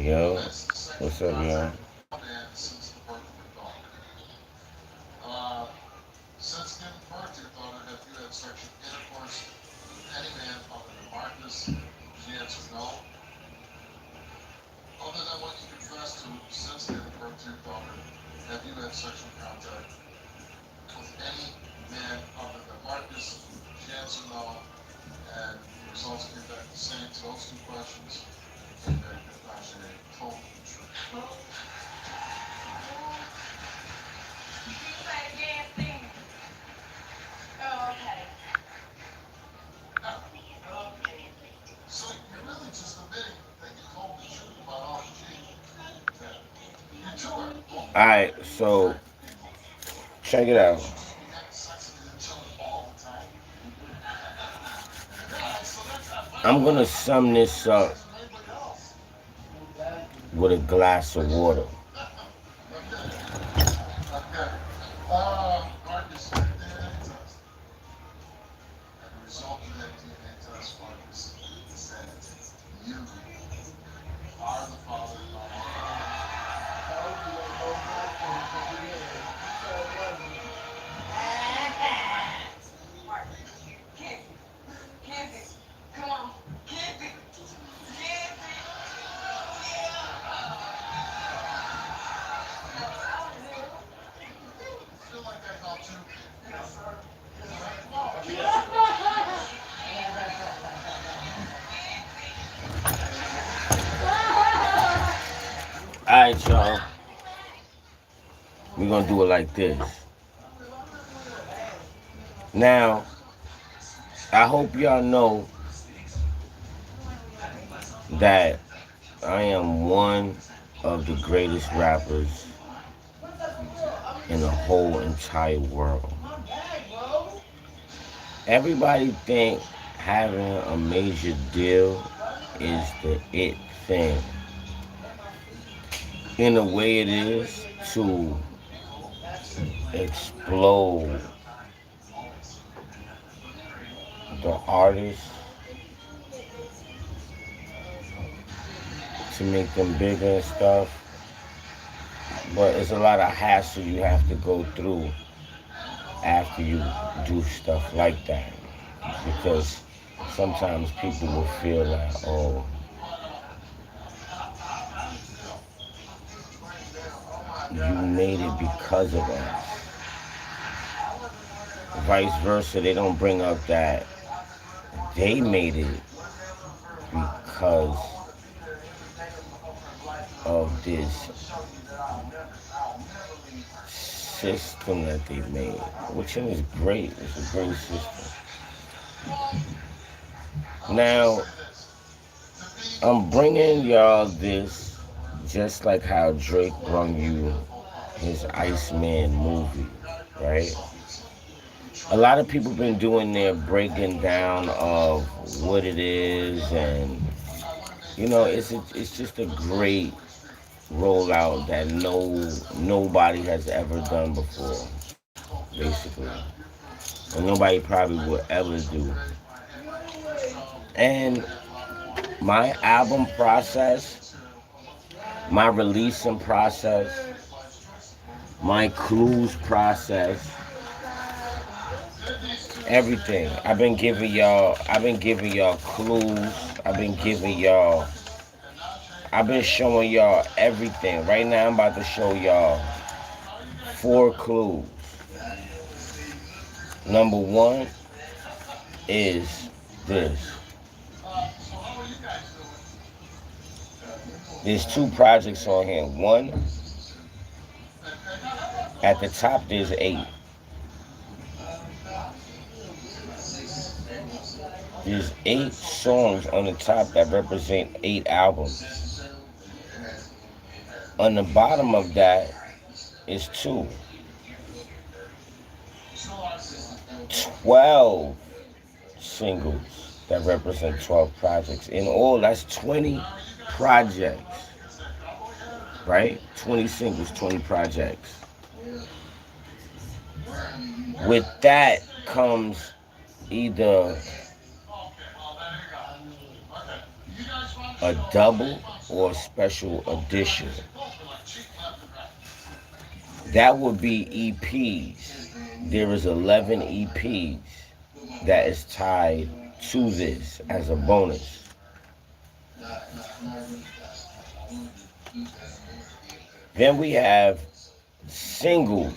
Yo, what's up, yo? Alright, so check it out. I'm gonna sum this up with a glass of water. Alright, y'all. We're gonna do it like this. Now, I hope y'all know that I am one of the greatest rappers in the whole entire world. Everybody think having a major deal is the it thing. In a way it is to explode the artist, to make them bigger and stuff. But it's a lot of hassle you have to go through after you do stuff like that. Because sometimes people will feel like, oh, you made it because of us. Vice versa, they don't bring up that they made it because of this system that they made, which is great. It's a great system. Now, I'm bringing y'all this just like how Drake brung you his Iceman movie, right? A lot of people been doing their breaking down of what it is, and it's just a great rollout that nobody has ever done before, basically, and nobody probably will ever do. And my album process, my releasing process, my clues process, everything. I've been giving y'all clues. I've been showing y'all everything. Right now I'm about to show y'all 4 clues. Number 1 is this. There's 2 projects on here. One, at the top there's 8. There's 8 songs on the top that represent 8 albums. On the bottom of that is 2. 12 singles that represent 12 projects. In all, that's 20 projects, right? 20 singles, 20 projects. With that comes either a double or special edition. That would be EPs. There is 11 EPs that is tied to this as a bonus. Then we have singles,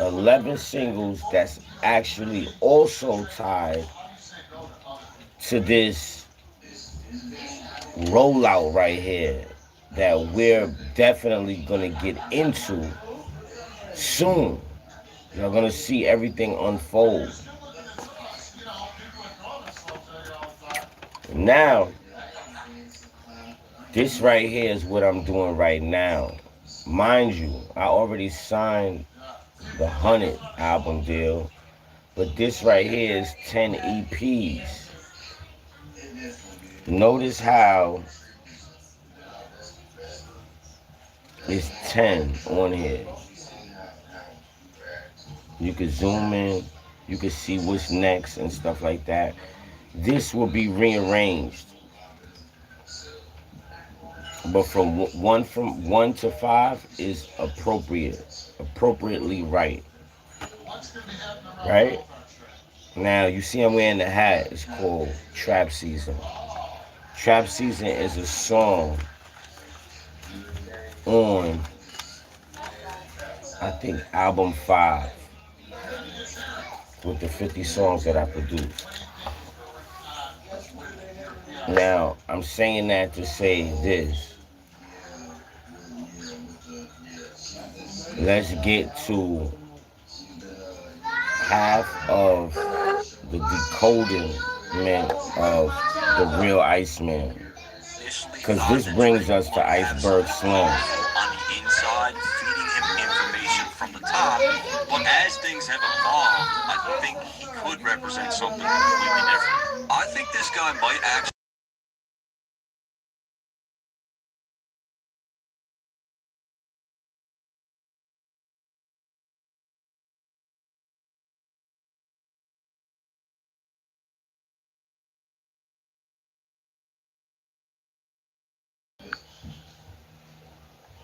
11 singles that's actually also tied to this rollout right here that we're definitely gonna get into soon. You're gonna see everything unfold. Now, this right here is what I'm doing right now. Mind you, I already signed the 100 album deal, but this right here is 10 EPs. Notice how it's 10 on here. You can zoom in, you can see what's next and stuff like that. This will be rearranged, but from one to five is appropriately right. Right now, you see I'm wearing the hat. It's called Trap Season. Trap Season is a song on, I think, album 5 with the 50 songs that I produced. Now, I'm saying that to say this. Let's get to half of the decoding of the real Iceman. Because this brings us to Iceberg Slim. On the inside, feeding him information from the top. But as things have evolved, I think he could represent something completely different. I think this guy might actually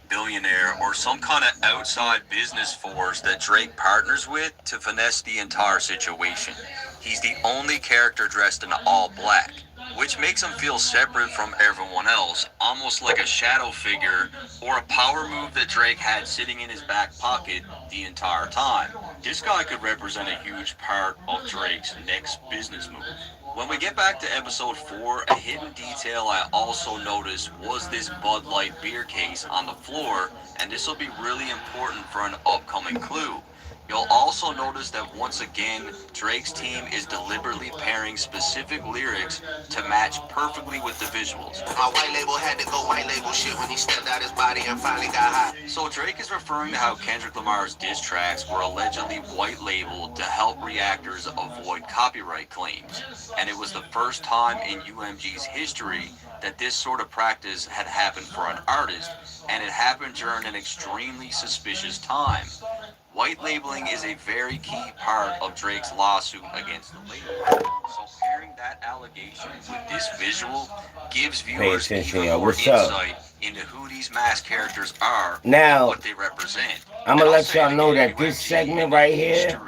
billionaire or some kind of outside business force that Drake partners with to finesse the entire situation. He's the only character dressed in all black, which makes him feel separate from everyone else, almost like a shadow figure or a power move that Drake had sitting in his back pocket the entire time. This guy could represent a huge part of Drake's next business move. When we get back to episode 4, a hidden detail I also noticed was this Bud Light beer case on the floor, and this will be really important for an upcoming clue. You'll also notice that once again, Drake's team is deliberately pairing specific lyrics to match perfectly with the visuals. My white label had to go white label shit when he stepped out his body and finally got hot. So Drake is referring to how Kendrick Lamar's diss tracks were allegedly white labeled to help reactors avoid copyright claims. And it was the first time in UMG's history that this sort of practice had happened for an artist, and it happened during an extremely suspicious time. White labeling is a very key part of Drake's lawsuit against the label. So pairing that allegation with this visual gives viewers even more insight into who these masked characters are now, and what they represent. I'm going to let y'all know that this segment right here,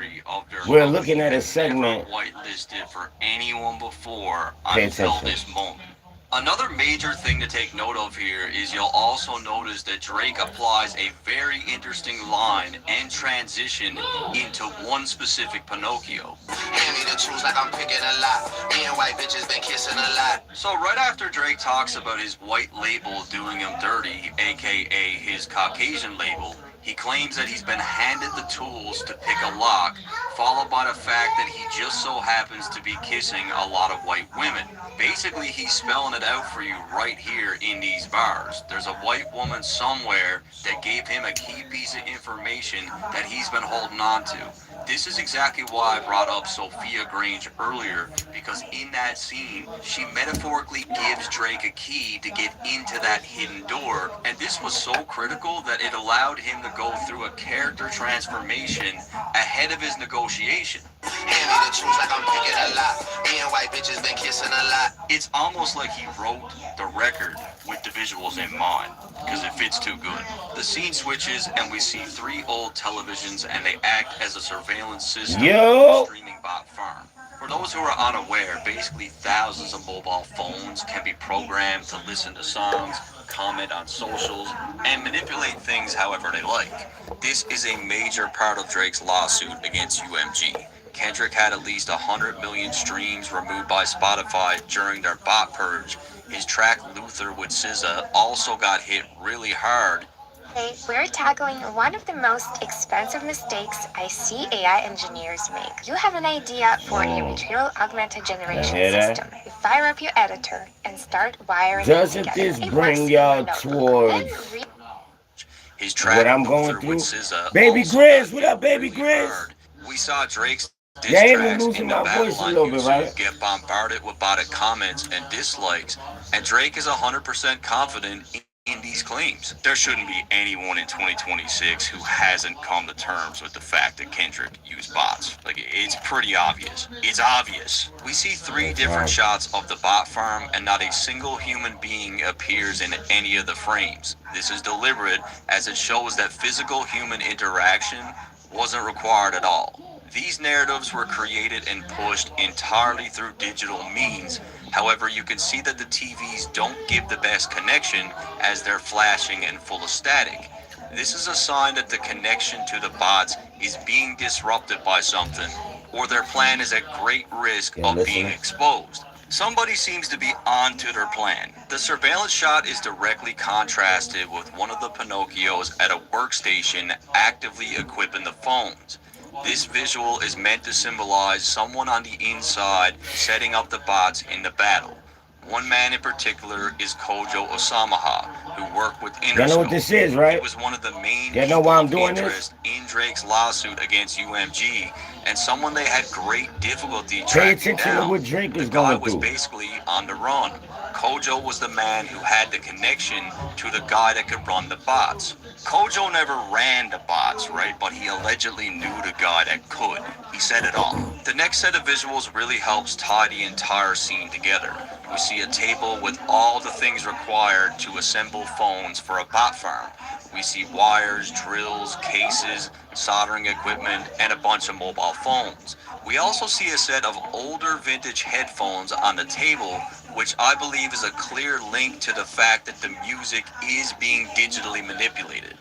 we're looking at a segment whitelisted for anyone before until this moment. Another major thing to take note of here is you'll also notice that Drake applies a very interesting line and transition into one specific Pinocchio. Hand me the truth like I'm picking a lot. Me and white bitches been kissing a lot. So right after Drake talks about his white label doing him dirty, aka his Caucasian label, he claims that he's been handed the tools to pick a lock, followed by the fact that he just so happens to be kissing a lot of white women. Basically, he's spelling it out for you right here in these bars. There's a white woman somewhere that gave him a key piece of information that he's been holding on to. This is exactly why I brought up Sophia Grange earlier, because in that scene, she metaphorically gives Drake a key to get into that hidden door, and this was so critical that it allowed him to go through a character transformation ahead of his negotiation. Hand me the truth like I'm picking a lot. Me and white white bitches been kissing a lot. It's almost like he wrote the record with the visuals in mind, because it fits too good. The scene switches and we see three old televisions and they act as a surveillance system of Yo. the streaming bot farm. For those who are unaware, basically thousands of mobile phones can be programmed to listen to songs, comment on socials, and manipulate things however they like. This is a major part of Drake's lawsuit against UMG. Kendrick had at least 100 million streams removed by Spotify during their bot purge. His track Luther with SZA also got hit really hard. Today, we're tackling one of the most expensive mistakes I see AI engineers make. You have an idea for a retrieval augmented generation system. You fire up your editor and start wiring it Doesn't together. this It bring works y'all in a notebook. towards Then His track what I'm going Luther through? with SZA Baby also Grizz, got what up, Baby really Grizz? hard. We saw Drake's diss Yeah, I ain't been tracks losing in the my battle voice a on little bit, YouTube right? get bombarded with botted comments and dislikes, and Drake is 100% confident in these claims. There shouldn't be anyone in 2026 who hasn't come to terms with the fact that Kendrick used bots. Like, it's pretty obvious. It's obvious. We see three different shots of the bot farm and not a single human being appears in any of the frames. This is deliberate as it shows that physical human interaction wasn't required at all. These narratives were created and pushed entirely through digital means. However, you can see that the TVs don't give the best connection as they're flashing and full of static. This is a sign that the connection to the bots is being disrupted by something, or their plan is at great risk of being exposed. Somebody seems to be onto their plan. The surveillance shot is directly contrasted with one of the Pinocchios at a workstation actively equipping the phones. This visual is meant to symbolize someone on the inside setting up the bots in the battle. One man in particular is Kojo Osamaha, who worked with Interscope. Y'all know what this is, right? He was one of the main Y'all know why I'm people of doing interest in Drake's lawsuit against UMG, and someone they had great difficulty Pay tracking attention to down. what Drake is The guy going was through. basically on the run. Kojo was the man who had the connection to the guy that could run the bots. Kojo never ran the bots, right? But he allegedly knew the guy that could. He said it all. The next set of visuals really helps tie the entire scene together. We see a table with all the things required to assemble phones for a bot farm. We see wires, drills, cases, soldering equipment, and a bunch of mobile phones. We also see a set of older vintage headphones on the table, which I believe is a clear link to the fact that the music is being digitally manipulated.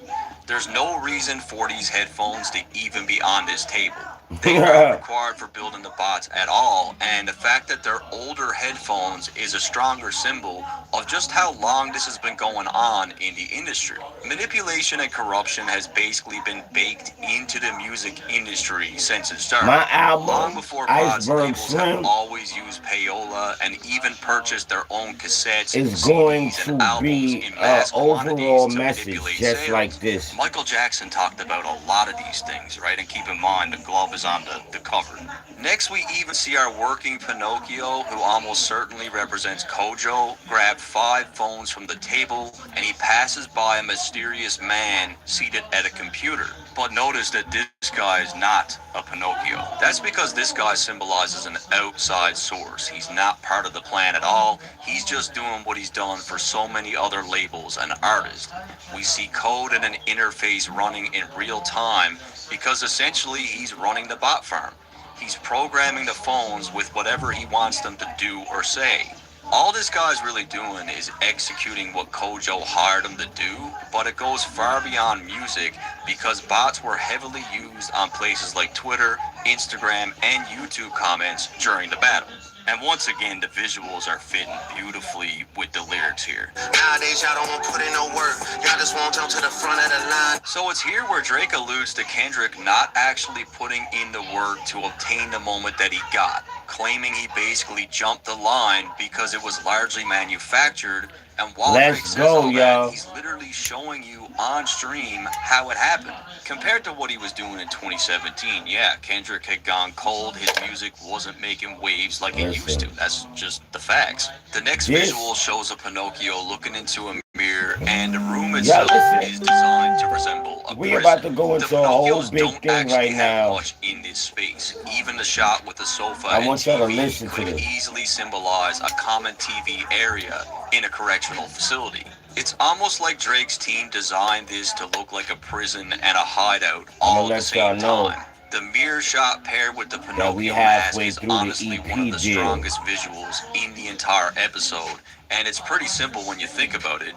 There's no reason for these headphones to even be on this table. They aren't required for building the bots at all, and the fact that they're older headphones is a stronger symbol of just how long this has been going on in the industry. Manipulation and corruption has basically been baked into the music industry since it started. My album, Long before bots, Iceberg labels have Slim, always used payola and even purchased their own cassettes, is going CDs, to and albums be in an mass overall quantities to message manipulate just sales. like this. Michael Jackson talked about a lot of these things, right? And keep in mind, the glove is on the cover. Next, we even see our working Pinocchio, who almost certainly represents Kojo, grab 5 phones from the table, and he passes by a mysterious man seated at a computer. But notice that this guy is not a Pinocchio. That's because this guy symbolizes an outside source. He's not part of the plan at all. He's just doing what he's done for so many other labels and artists. We see code and an interface running in real time because essentially he's running the bot farm. He's programming the phones with whatever he wants them to do or say. All this guy's really doing is executing what Kojo hired him to do, but it goes far beyond music because bots were heavily used on places like Twitter, Instagram, and YouTube comments during the battle. And once again, the visuals are fitting beautifully with the lyrics here. Nowadays, y'all don't want to put in no work. Y'all just want to jump to the front of the line. So it's here where Drake alludes to Kendrick not actually putting in the work to obtain the moment that he got, claiming he basically jumped the line because it was largely manufactured. And while Let's Drake says go, all y'all. that, he's literally showing you on stream how it happened. Compared to what he was doing in 2017, yeah, Kendrick had gone cold. His music wasn't making waves like it used to. That's just the facts. The next This- visual shows a Pinocchio looking into a mirror, and the room Y'all itself is listen. designed to resemble a We prison. about to go The into a whole Pinocchios big don't thing actually right have now. much in this space. Even the shot with the sofa I and want y'all to TV listen to could this. easily symbolize a common TV area in a correctional facility. It's almost like Drake's team designed this to look like a prison and a hideout I'm all gonna at the let y'all same know time. The mirror shot paired with the that we Pinocchio mask halfway is through the honestly one of EP the deal. strongest visuals in the entire episode, and it's pretty simple when you think about it.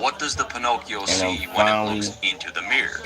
What does the Pinocchio And I'm see when it finally looks into the mirror?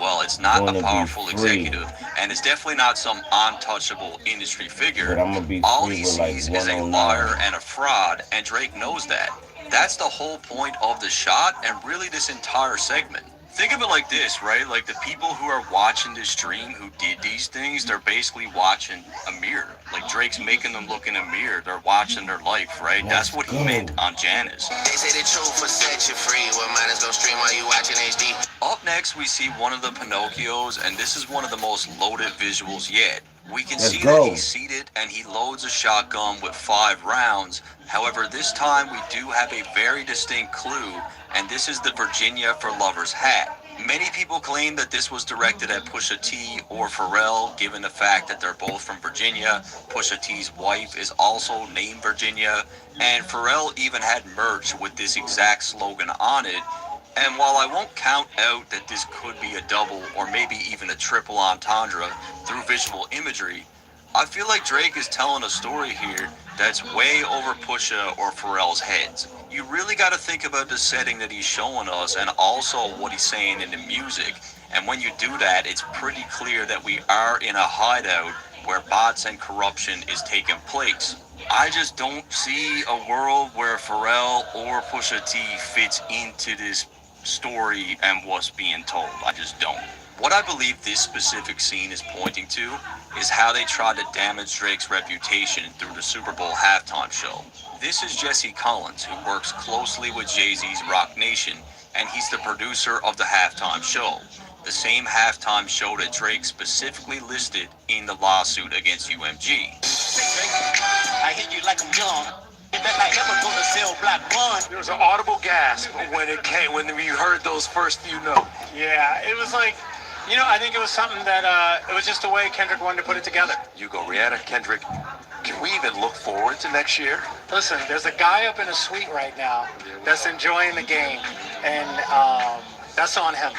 Well, it's not a going to be powerful free. executive, and it's definitely not some untouchable industry But figure. I'm gonna be All free he with like sees is a liar 109. and a fraud, and Drake knows that. That's the whole point of the shot and really this entire segment. Think of it like this, right? Like the people who are watching this stream who did these things, they're basically watching a mirror. Like Drake's making them look in a mirror. They're watching their life, right? Let's That's what he go. meant on Janice. They say the truth will set you free. Well, mine is gonna stream while you watching HD. Up next, we see one of the Pinocchios, and this is one of the most loaded visuals yet. We can Let's see go. that he's seated and he loads a shotgun with 5 rounds. However, this time we do have a very distinct clue, and this is the Virginia for Lovers hat. Many people claim that this was directed at Pusha T or Pharrell, given the fact that they're both from Virginia. Pusha T's wife is also named Virginia, and Pharrell even had merch with this exact slogan on it. And while I won't count out that this could be a double or maybe even a triple entendre through visual imagery, I feel like Drake is telling a story here that's way over Pusha or Pharrell's heads. You really got to think about the setting that he's showing us and also what he's saying in the music. And when you do that, it's pretty clear that we are in a hideout where bots and corruption is taking place. I just don't see a world where Pharrell or Pusha T fits into this story and what's being told. I just don't. What I believe this specific scene is pointing to is how they tried to damage Drake's reputation through the Super Bowl halftime show. This is Jesse Collins, who works closely with Jay-Z's Rock Nation, and he's the producer of the halftime show. The same halftime show that Drake specifically listed in the lawsuit against UMG. I hit you like I'm young. You bet like ever gonna sell Black One. There was an audible gasp when it came, when you heard those first few notes. Yeah, it was like, I think it was something that, it was just the way Kendrick wanted to put it together. You go, Rihanna, Kendrick. Can we even look forward to next year? Listen, there's a guy up in a suite right now that's enjoying the game, and that's on him.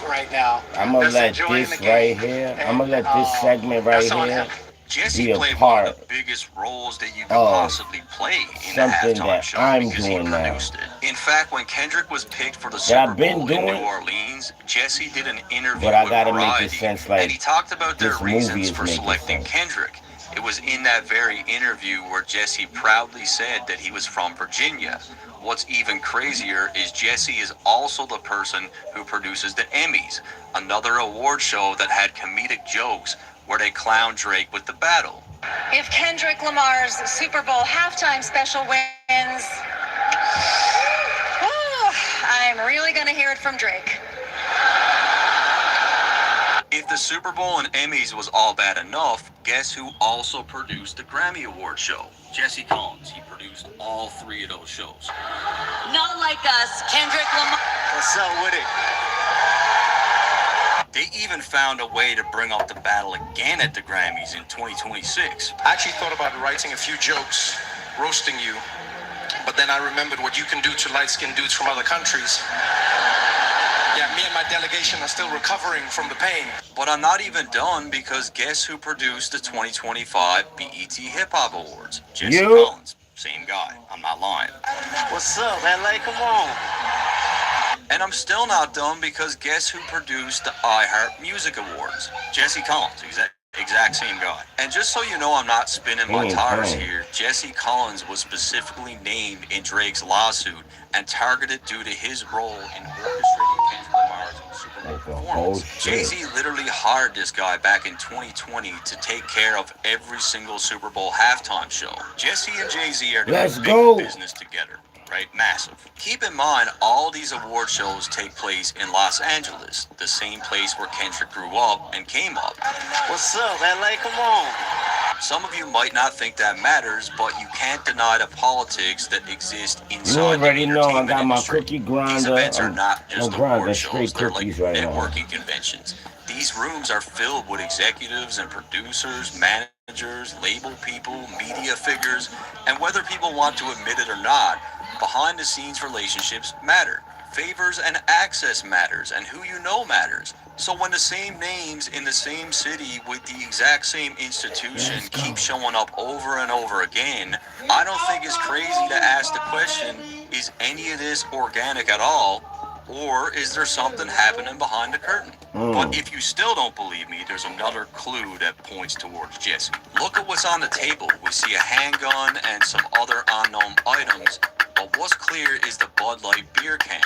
Right now. I'm gonna that's let enjoying this the game, right here. and, I'm gonna let this segment right that's on here him. Jesse be a played one part of the biggest roles that you could of possibly play in the something halftime that show I'm because he doing now. produced it. In fact, when Kendrick was picked for the That Super I've been Bowl in New doing, Orleans, Jesse did an interview but I with gotta make Variety, it sense and he like talked about their this movie reasons is for making selecting sense. Kendrick. It was in that very interview where Jesse proudly said that he was from Virginia. What's even crazier is Jesse is also the person who produces the Emmys, another award show that had comedic jokes where they clown Drake with the battle. If Kendrick Lamar's Super Bowl halftime special wins, I'm really going to hear it from Drake. If the Super Bowl and Emmys was all bad enough, guess who also produced the Grammy Award show? Jesse Collins. He produced all 3 of those shows. Not like us, Kendrick Lamar. What's up with it? They even found a way to bring up the battle again at the Grammys in 2026. I actually thought about writing a few jokes, roasting you, but then I remembered what you can do to light-skinned dudes from other countries. Yeah, me and my delegation are still recovering from the pain. But I'm not even done because guess who produced the 2025 BET Hip Hop Awards? Jesse You. Collins. Same guy. I'm not lying. What's up, LA? Come on. And I'm still not done because guess who produced the iHeart Music Awards? Jesse Collins, exact same guy. And just so you know I'm not spinning my tires here, Jesse Collins was specifically named in Drake's lawsuit and targeted due to his role in orchestrating Kendrick Lamar's Super Bowl performance. Jay-Z literally hired this guy back in 2020 to take care of every single Super Bowl halftime show. Jesse and Jay-Z are doing big business together. right? Massive. Keep in mind, all these award shows take place in Los Angeles, the same place where Kendrick grew up and came up. What's up, LA? Come on. Some of you might not think that matters, but you can't deny the politics that exist You inside the already know I entertainment got my industry. cookie These grinder. events are not just award shows, straight they're like cookies right now. networking conventions. These rooms are filled with executives and producers, managers, label people, media figures, and whether people want to admit it or not, behind the scenes relationships matter. Favors and access matters, and who you know matters. So when the same names in the same city with the exact same institution keep showing up over and over again, I don't think it's crazy to ask the question, is any of this organic at all? Or is there something happening behind the curtain? But if you still don't believe me, there's another clue that points towards Jesse. Look at what's on the table. We see a handgun and some other unknown items, but what's clear is the Bud Light beer can.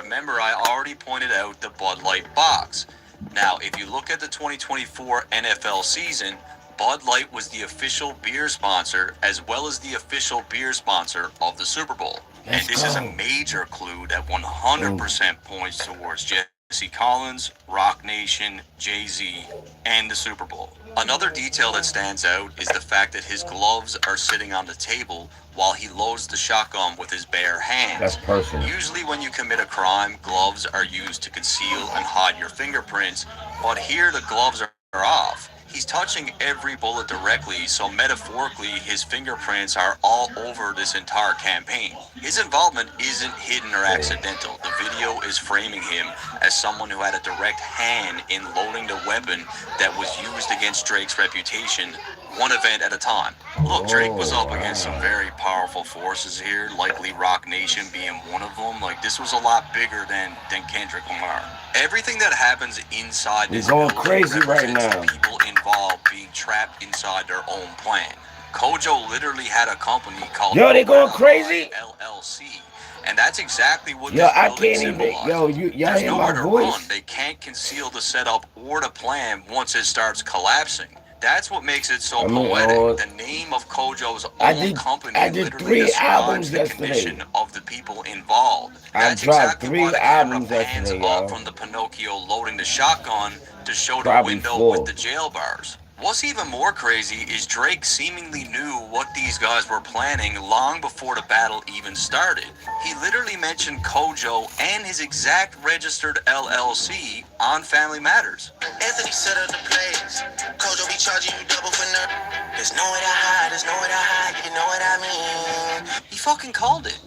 Remember, I already pointed out the Bud Light box. Now, if you look at the 2024 NFL season, Bud Light was the official beer sponsor as well as the official beer sponsor of the Super Bowl. And this is a major clue that 100% points towards Jesse Collins, Rock Nation, Jay-Z, and the Super Bowl. Another detail that stands out is the fact that his gloves are sitting on the table while he loads the shotgun with his bare hands. That's personal. Usually when you commit a crime, gloves are used to conceal and hide your fingerprints, but here the gloves are off. He's touching every bullet directly, so metaphorically, his fingerprints are all over this entire campaign. His involvement isn't hidden or accidental. The video is framing him as someone who had a direct hand in loading the weapon that was used against Drake's reputation, one event at a time. Look, Drake was up against some very powerful forces here, likely Rock Nation being one of them. Like, this was a lot bigger than Kendrick Lamar. Everything that happens inside this going crazy right now. People involved being trapped inside their own plan. Kojo literally had a company called they going crazy? LLC. And that's exactly what Yo, this I building can't even. symbolizes. Yo, y'all There's hear nowhere my to voice? run. They can't conceal the setup or the plan once it starts collapsing. That's what makes it so poetic. The name of Kojo's own company literally describes the condition of the people involved. That's exactly why the camera pans up from the Pinocchio loading the shotgun to show the window with the jail bars. What's even more crazy is Drake seemingly knew what these guys were planning long before the battle even started. He literally mentioned Kojo and his exact registered LLC on Family Matters. Anthony set up the plays. Kojo be charging you double for nerve. There's nowhere to hide, there's nowhere to hide, you know what I mean? He fucking called it.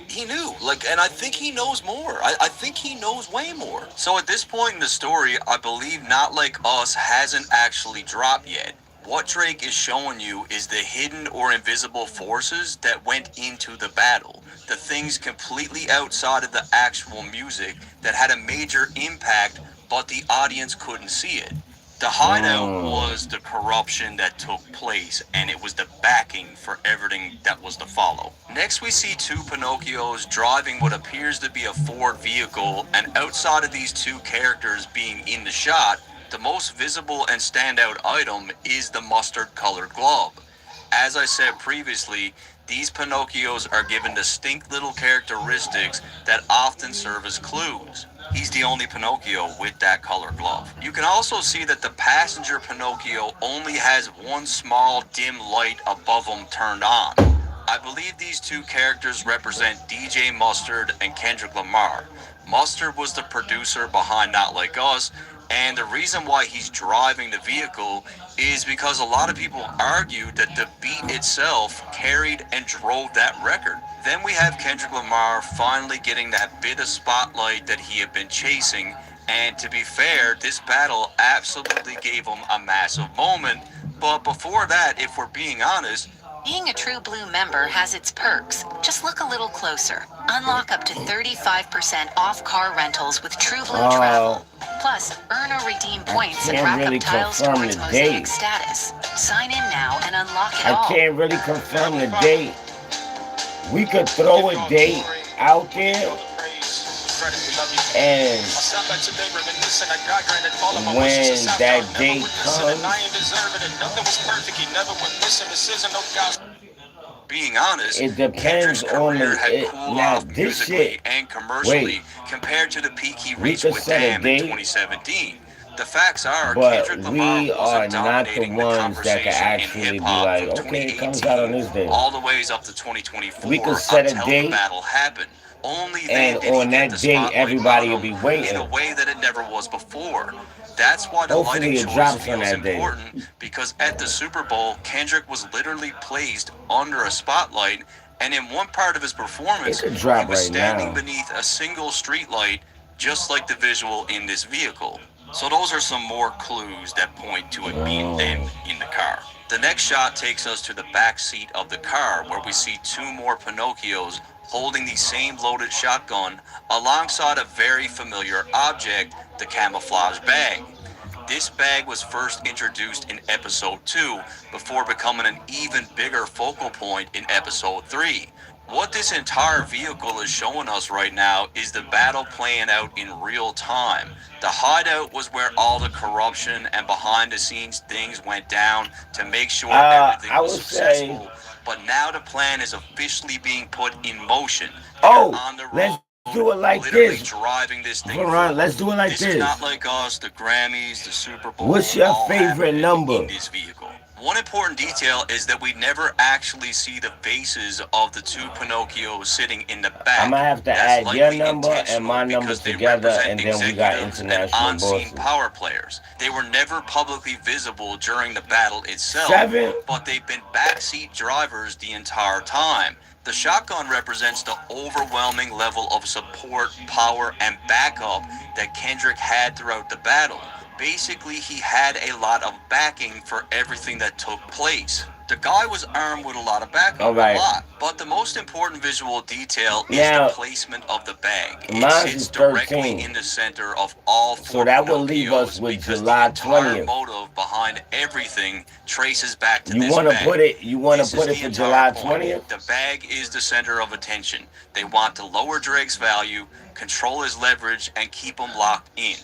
He knew, and I think he knows more. I think he knows way more. So at this point in the story, I believe Not Like Us hasn't actually dropped yet. What Drake is showing you is the hidden or invisible forces that went into the battle. The things completely outside of the actual music that had a major impact, but the audience couldn't see it. The hideout was the corruption that took place, and it was the backing for everything that was to follow. Next, we see two Pinocchios driving what appears to be a Ford vehicle, and outside of these two characters being in the shot, the most visible and standout item is the mustard-colored glove. As I said previously, these Pinocchios are given distinct little characteristics that often serve as clues. He's the only Pinocchio with that color glove. You can also see that the passenger Pinocchio only has one small dim light above him turned on. I believe these two characters represent DJ Mustard and Kendrick Lamar. Mustard was the producer behind Not Like Us, and the reason why he's driving the vehicle is because a lot of people argued that the beat itself carried and drove that record. Then we have Kendrick Lamar finally getting that bit of spotlight that he had been chasing, and to be fair, this battle absolutely gave him a massive moment. But before that, if we're being honest, being a True Blue member has its perks. Just look a little closer. Unlock up to 35% off car rentals with True Blue Travel. Plus, earn or redeem points and rack up tiles towards Mosaic status. Sign in now and unlock it all. I can't really confirm the date. We could throw a date out there, and when that date comes, Being honest, It depends Kendrick's on career the had cooled now off this musically shit. and commercially Wait, compared to the peak he we reached could with set a Damn in date, 2017. The facts are, but Kendrick Lamar we are wasn't not the dominating the ones that can conversation in actually hip be hop like, from okay, it comes out on 2018 this day. all the ways up to We could 2024 set a until the date, battle happened. Only and then did he on get the that date, spotlight everybody on will him be in a waiting. way that it never was before. That's why the lighting Hopefully, it choice drops on feels that day. important, because at the Super Bowl, Kendrick was literally placed under a spotlight, and in one part of his It performance, could he drop was right standing now. beneath a single street light, just like the visual in this vehicle. So those are some more clues that point to it being them in the car. The next shot takes us to the back seat of the car, where we see two more Pinocchios holding the same loaded shotgun alongside a very familiar object, the camouflage bag. This bag was first introduced in episode 2 before becoming an even bigger focal point in episode 3. What this entire vehicle is showing us right now is the battle playing out in real time. The hideout was where all the corruption and behind the scenes things went down to make sure everything I was would say, successful. But now the plan is officially being put in motion. oh, They're on the let's road, do it like literally this. driving this thing Veron, forward. let's do it like This is this. not like us, the Grammys, the Super Bowl. What's your all favorite happening number? in this vehicle. One important detail is that we never actually see the faces of the two Pinocchios sitting in the back. I'm gonna have to That's add your likely number and intentional my number because they together, represent and then we got executives and international on-scene bosses. power players. They were never publicly visible during the battle itself, 7. but they've been backseat drivers the entire time. The shotgun represents the overwhelming level of support, power, and backup that Kendrick had throughout the battle. Basically, he had a lot of backing for everything that took place. The guy was armed with a lot of backup, All right. a lot. But the most important visual detail is Now, the placement of the bag. It mine sits is directly 13. in the center of all So four that will leave Pinocchios us with because July the entire 20th. motive behind everything traces back to You this wanna bag. put it? You wanna This is put it the for entire July point. 20th? The bag is the center of attention. They want to lower Drake's value, control his leverage, and keep him locked in.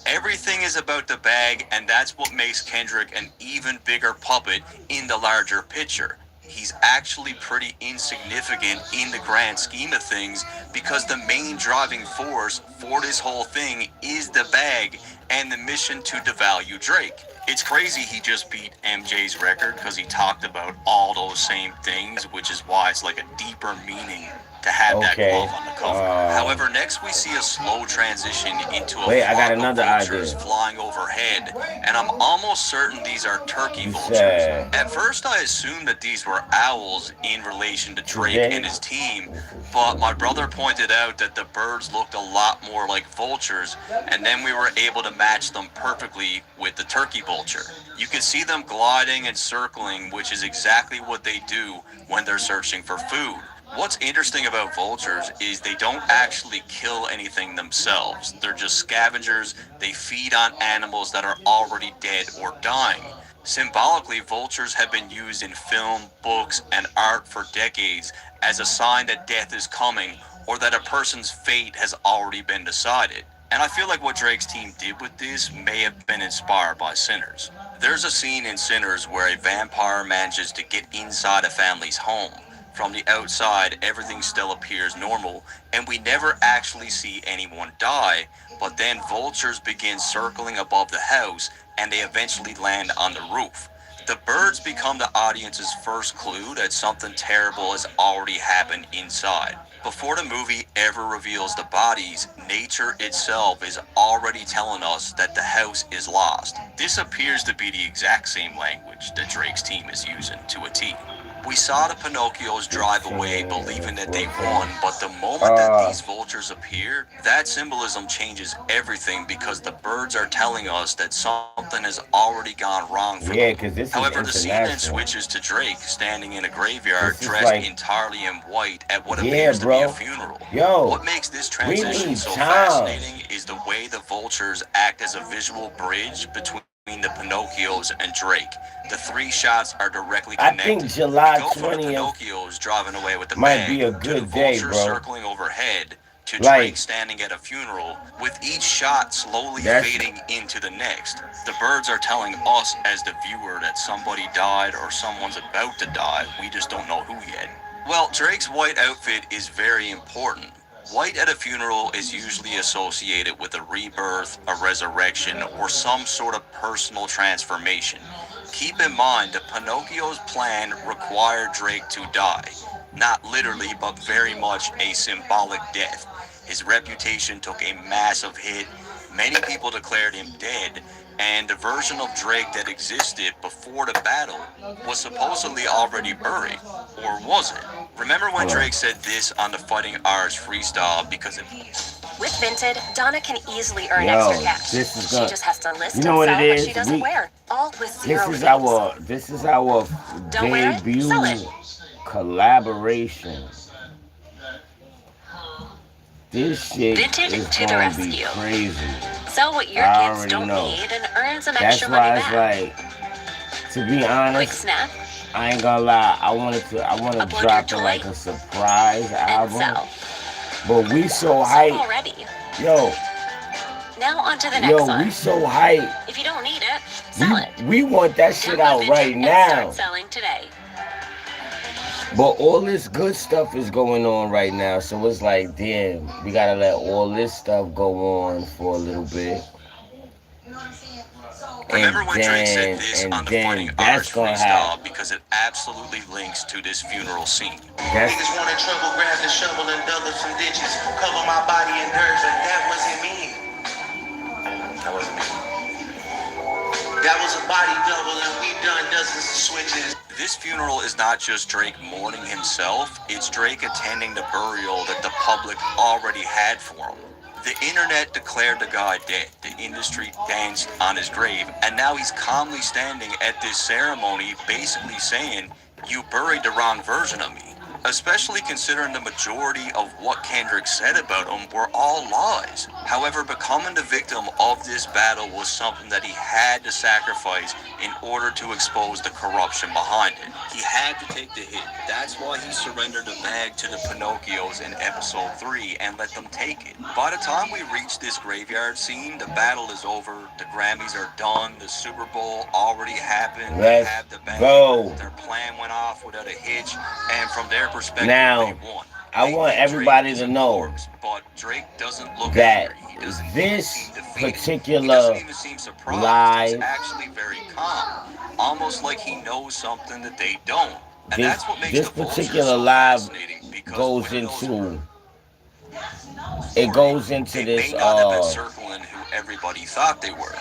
Everything is about the bag, and that's what makes Kendrick an even bigger puppet in the larger picture. He's actually pretty insignificant in the grand scheme of things because the main driving force for this whole thing is the bag and the mission to devalue Drake. It's crazy he just beat MJ's record because he talked about all those same things, which is why it's like a deeper meaning to have that Okay, glove on the cover. However, next we see a slow transition into a Wait, I got flock of another vultures idea. flying overhead, and I'm almost certain these are turkey You vultures. said- At first, I assumed that these were owls in relation to Drake Today? and his team, but my brother pointed out that the birds looked a lot more like vultures, and then we were able to match them perfectly with the turkey vulture. You can see them gliding and circling, which is exactly what they do when they're searching for food. What's interesting about vultures is they don't actually kill anything themselves. They're just scavengers. They feed on animals that are already dead or dying. Symbolically, vultures have been used in film, books, and art for decades as a sign that death is coming or that a person's fate has already been decided. And I feel like what Drake's team did with this may have been inspired by Sinners. There's a scene in Sinners where a vampire manages to get inside a family's home. From the outside, everything still appears normal, and we never actually see anyone die, but then vultures begin circling above the house, and they eventually land on the roof. The birds become the audience's first clue that something terrible has already happened inside. Before the movie ever reveals the bodies, nature itself is already telling us that the house is lost. This appears to be the exact same language that Drake's team is using to a T. We saw the Pinocchios drive away believing that they won, but the moment that these vultures appear, that symbolism changes everything because the birds are telling us that something has already gone wrong for Yeah, them. 'cause this is However, the scene then international. switches to Drake standing in a graveyard This is dressed like- entirely in white at what Yeah, appears to be a bro. funeral. Yo, What makes this we transition need so time. fascinating is the way the vultures act as a visual bridge between the Pinocchios and Drake. The three shots are directly I connected. think July We go from the 20th Pinocchios driving away with the might bag be a to the good day, vultures bro. circling overhead to Like- Drake standing at a funeral, with each shot slowly That's- fading into the next. The birds are telling us as the viewer that somebody died or someone's about to die. We just don't know who yet. Well, Drake's white outfit is very important. White at a funeral is usually associated with a rebirth, a resurrection, or some sort of personal transformation. Keep in mind that Pinocchio's plan required Drake to die. Not literally, but very much a symbolic death. His reputation took a massive hit. Many people declared him dead, and the version of Drake that existed before the battle was supposedly already buried. Or was it? Remember when Drake said this on the Fighting Irish freestyle because it... With Vinted, Donna can easily earn Yo, extra cash. this is She good. just has to list You know and what sell it what is? she doesn't wear, all with This zero is reviews. this is our Don't wear it? debut Sell it. collaboration. This shit Vinted is to the gonna be rescue. crazy. Sell what your I kids already don't know. need and earn some That's extra why money it's back. like, to be Quick honest, snap I ain't gonna lie. I want to Upload drop it your like toy a surprise and album. sell. But we so Sold hype. already. Yo, Now on to the next yo, one. we so hype. If you don't need it, sell it. We want that shit Download out Vinted right and now. start selling today. But all this good stuff is going on right now, so it's like, damn, we gotta let all this stuff go on for a little bit. Remember when Drake said this on the Fighting Irish that's gonna freestyle happen. because it absolutely links to this funeral scene. That's, Niggas wanted trouble, grab the shovel and dug up some ditches. Cover my body in dirt, but that wasn't me. That wasn't me. That was a body double and we done dozens of switches. This funeral is not just Drake mourning himself, it's Drake attending the burial that the public already had for him. The internet declared the guy dead, the industry danced on his grave, and now he's calmly standing at this ceremony basically saying, "You buried the wrong version of me." Especially considering the majority of what Kendrick said about him were all lies. However, becoming the victim of this battle was something that he had to sacrifice in order to expose the corruption behind it. He had to take the hit. That's why he surrendered the bag to the Pinocchios in episode 3 and let them take it. By the time we reach this graveyard scene, the battle is over, the Grammys are done, the Super Bowl already happened, they Let's have the bag, go. their plan went off without a hitch, and from their perspective, Now, they won. I They want think everybody Drake to is a know corpse, but Drake doesn't look that angry. He doesn't this seem defeated. particular He doesn't even seem surprised. live, He's actually very calm, almost like he knows something that they don't. And this, that's what makes this the vulture particular so live fascinating, because goes when those into, it goes into they this, may not have been circling who everybody thought they were.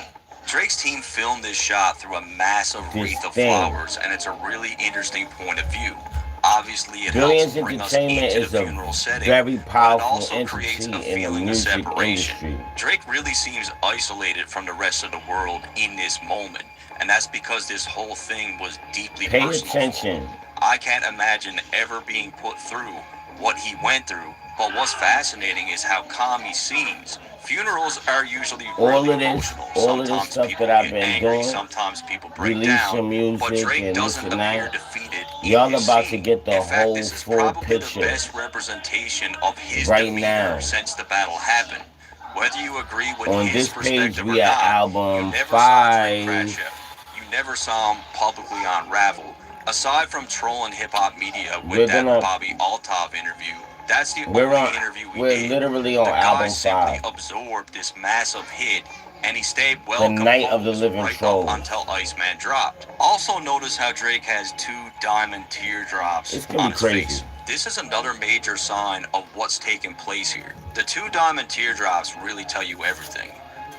Drake's team filmed this shot through a massive This wreath of thing. flowers, and it's a really interesting point of view. Obviously, it Billions helps bring us Entertainment into is the a funeral setting, very but it powerful also creates entity a in the feeling of music separation. industry. Drake really seems isolated from the rest of the world in this moment, and that's because this whole thing was deeply Pay personal for him. attention. I can't imagine ever being put through what he went through, but what's fascinating is how calm he seems. Funerals are usually All really of this- emotional. all of this Sometimes stuff people that I've get been angry, doing, sometimes people break release down, some music but Drake and this doesn't and appear that. defeated. Y'all in this about to scene. get the In fact, whole this is full probably picture the best representation of his right demeanor now. since the battle happened. Whether you agree with On his this page, perspective we or are not, album you never saw Drake 5. crash out. You never saw him publicly unravel. Aside from trolling hip-hop media We're with that gonna- Bobby Altov interview, that's the We're only on- interview we we're did. literally on The guy album simply 5. absorbed this massive hit, and he stayed well Night of the composed Living right Trolls. up until Iceman dropped. Also notice how Drake has 2 diamond teardrops It's gonna on be his crazy. face. This is another major sign of what's taking place here. The 2 diamond teardrops really tell you everything.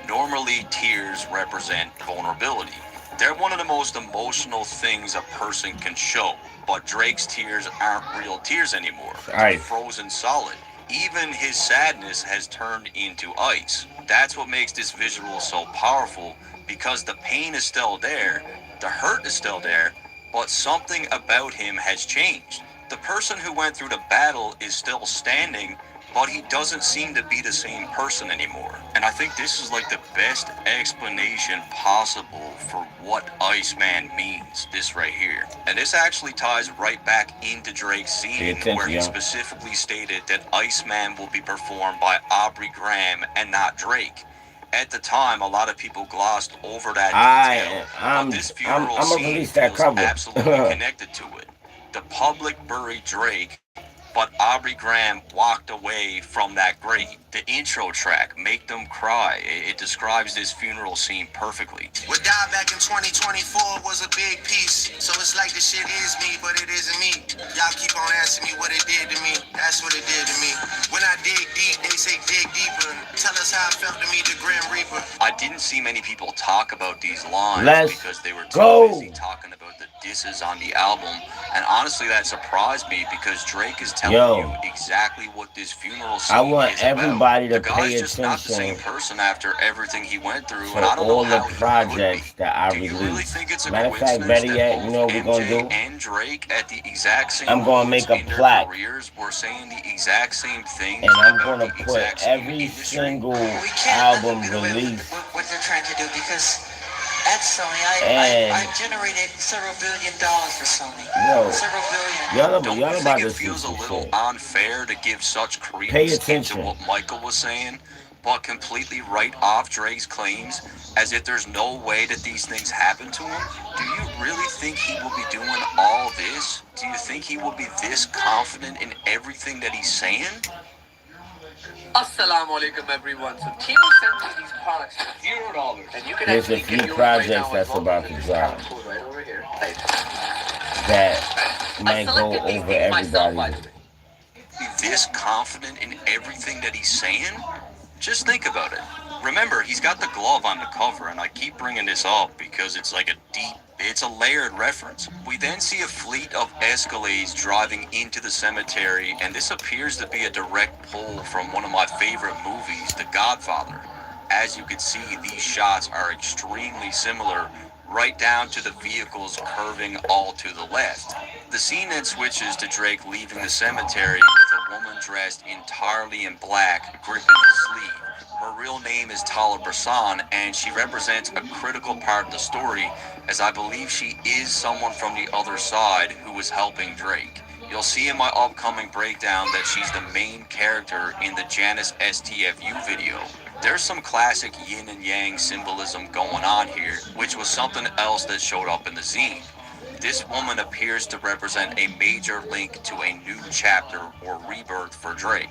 Normally, tears represent vulnerability. They're one of the most emotional things a person can show, but Drake's tears aren't real tears anymore. They're Right. frozen solid. Even his sadness has turned into ice. That's what makes this visual so powerful, because the pain is still there, the hurt is still there, but something about him has changed. The person who went through the battle is still standing, but he doesn't seem to be the same person anymore. And I think this is like the best explanation possible for what Iceman means, this right here. And this actually ties right back into Drake's scene where he specifically stated that Iceman will be performed by Aubrey Graham and not Drake. At the time, a lot of people glossed over that detail, but this funeral scene feels absolutely connected to it. The public buried Drake, but Aubrey Graham walked away from that grave. The intro track, Make Them Cry, it describes this funeral scene perfectly. What died back in 2024 was a big piece. So it's like the shit is me, but it isn't me. Y'all keep on asking me what it did to me. That's what it did to me. When I dig deep, they say dig deeper. Tell us how it felt to me, the Grim Reaper. I didn't see many people talk about these lines because they were too busy talking about the disses on the album. And honestly, that surprised me because Drake is telling you exactly what this funeral scene I want is everybody about. to The pay guy's just not the same attention person after everything he went through, to and I don't know all the how he projects could be. that I Do you really released. think it's a Matter of fact, coincidence better that yet, you know what we're both gonna do? MJ and Drake at the exact same I'm gonna make a in their plaque, careers were saying the exact same thing, and I'm about gonna the put exact same every industry? single We can't album get away with released. what they're trying to do because at Sony, And I generated several $1 billion for Sony. yo, Several billion. Don't you think it feels a little unfair to give such Pay credence into attention. what Michael was saying, but completely write off Drake's claims as if there's no way that these things happen to him? Do you really think he will be doing all this? Do you think he will be this confident in everything that he's saying? Assalamu alaikum everyone. So Timo sent me these products for $0. And you can There's a actually few get yours right projects now that's as well. about to There's a drop discount code right over here. that might go over everybody. This confident in everything that he's saying? Just think about it. Remember, he's got the glove on the cover, and I keep bringing this up because it's like it's a layered reference. We then see a fleet of Escalades driving into the cemetery, and this appears to be a direct pull from one of my favorite movies, The Godfather. As you can see, these shots are extremely similar, right down to the vehicles curving all to the left. The scene then switches to Drake leaving the cemetery with a woman dressed entirely in black, gripping his sleeve. Her real name is Tala Brasan, and she represents a critical part of the story, as I believe she is someone from the other side who was helping Drake. You'll see in my upcoming breakdown that she's the main character in the Janice STFU video. There's some classic yin and yang symbolism going on here, which was something else that showed up in the zine. This woman appears to represent a major link to a new chapter or rebirth for Drake.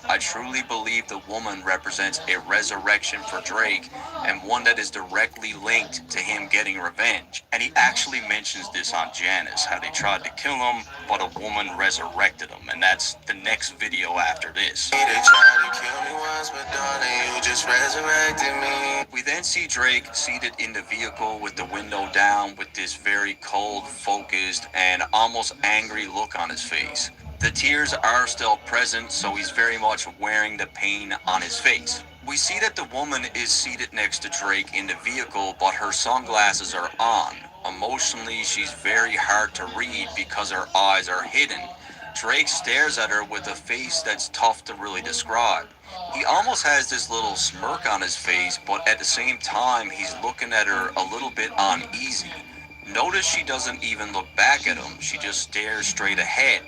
I truly believe the woman represents a resurrection for Drake, and one that is directly linked to him getting revenge. And he actually mentions this on Janice, how they tried to kill him, but a woman resurrected him, and that's the next video after this. They tried to kill me once, but darling, you just resurrected me. We then see Drake seated in the vehicle with the window down with this very cold, focused, and almost angry look on his face. The tears are still present, so he's very much wearing the pain on his face. We see that the woman is seated next to Drake in the vehicle, but her sunglasses are on. Emotionally, she's very hard to read because her eyes are hidden. Drake stares at her with a face that's tough to really describe. He almost has this little smirk on his face, but at the same time, he's looking at her a little bit uneasy. Notice she doesn't even look back at him, she just stares straight ahead.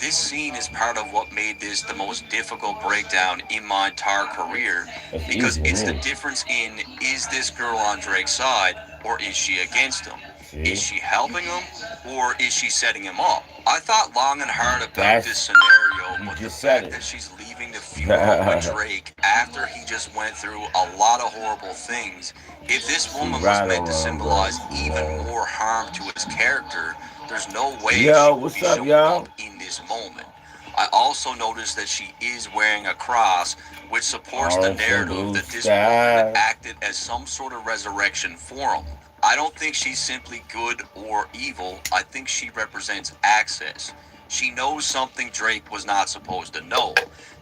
This scene is part of what made this the most difficult breakdown in my entire career, because it's the difference in, is this girl on Drake's side, or is she against him? Is she helping him, or is she setting him up? I thought long and hard about this scenario, but the fact that she's leaving the funeral with Drake after he just went through a lot of horrible things, if this woman was meant to symbolize even more harm to his character, there's no way she would be showing up in this moment. I also noticed that she is wearing a cross, which supports the narrative that this woman acted as some sort of resurrection for him. I don't think she's simply good or evil. I think she represents access. She knows something Drake was not supposed to know.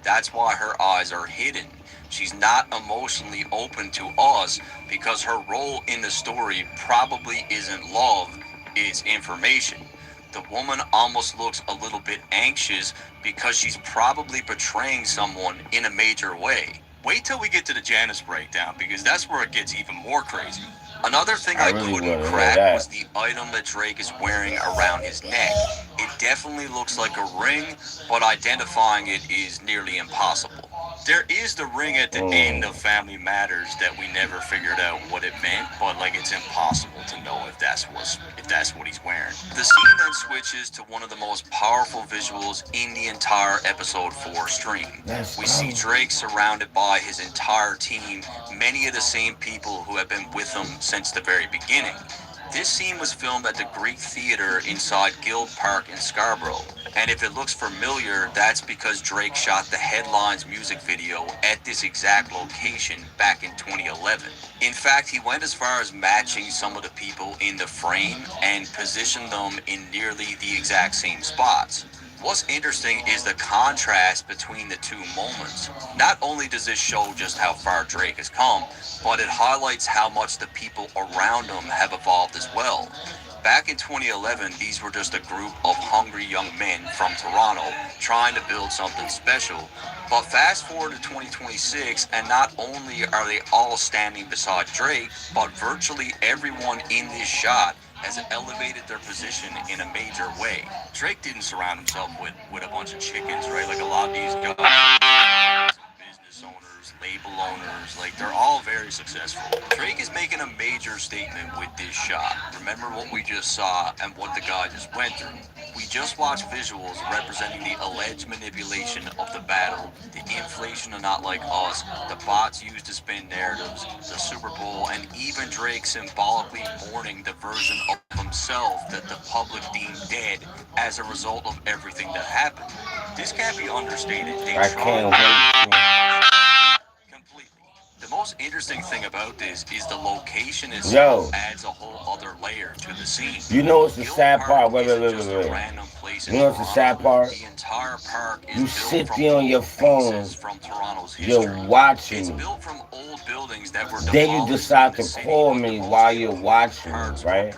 That's why her eyes are hidden. She's not emotionally open to us because her role in the story probably isn't love, it's information. The woman almost looks a little bit anxious because she's probably betraying someone in a major way. Wait till we get to the Janice breakdown, because that's where it gets even more crazy. Another thing I really couldn't wanna hear crack that. was the item that Drake is wearing around his neck. It definitely looks like a ring, but identifying it is nearly impossible. There is the ring at the end of Family Matters that we never figured out what it meant, but like it's impossible to know if that's what he's wearing. The scene then switches to one of the most powerful visuals in the entire episode 4 stream. We see Drake surrounded by his entire team, many of the same people who have been with him since the very beginning. This scene was filmed at the Greek Theater inside Guild Park in Scarborough. And if it looks familiar, that's because Drake shot the Headlines music video at this exact location back in 2011. In fact, he went as far as matching some of the people in the frame and positioned them in nearly the exact same spots. What's interesting is the contrast between the two moments. Not only does this show just how far Drake has come, but it highlights how much the people around him have evolved as well. Back in 2011, these were just a group of hungry young men from Toronto trying to build something special. But fast forward to 2026, and not only are they all standing beside Drake, but virtually everyone in this shot has elevated their position in a major way. Drake didn't surround himself with a bunch of chickens, right? Like a lot of these guys, business owners, label owners, like they're all very successful. Drake is making a major statement with this shot. Remember what we just saw and what the guy just went through. We just watched visuals representing the alleged manipulation of the battle, the inflation of Not Like Us, the bots used to spin narratives, the Super Bowl, and even Drake symbolically mourning the version of himself that the public deemed dead as a result of everything that happened. This can't be understated. I can't wait. Completely. The most interesting thing about this is the location itself adds a whole other layer to the scene. You know what's the sad part? Wait. You know what's the sad part? The entire park is you sit there on your phone, from Toronto's you're watching. It's built from old buildings that were then you decide to call me while you're watching, right?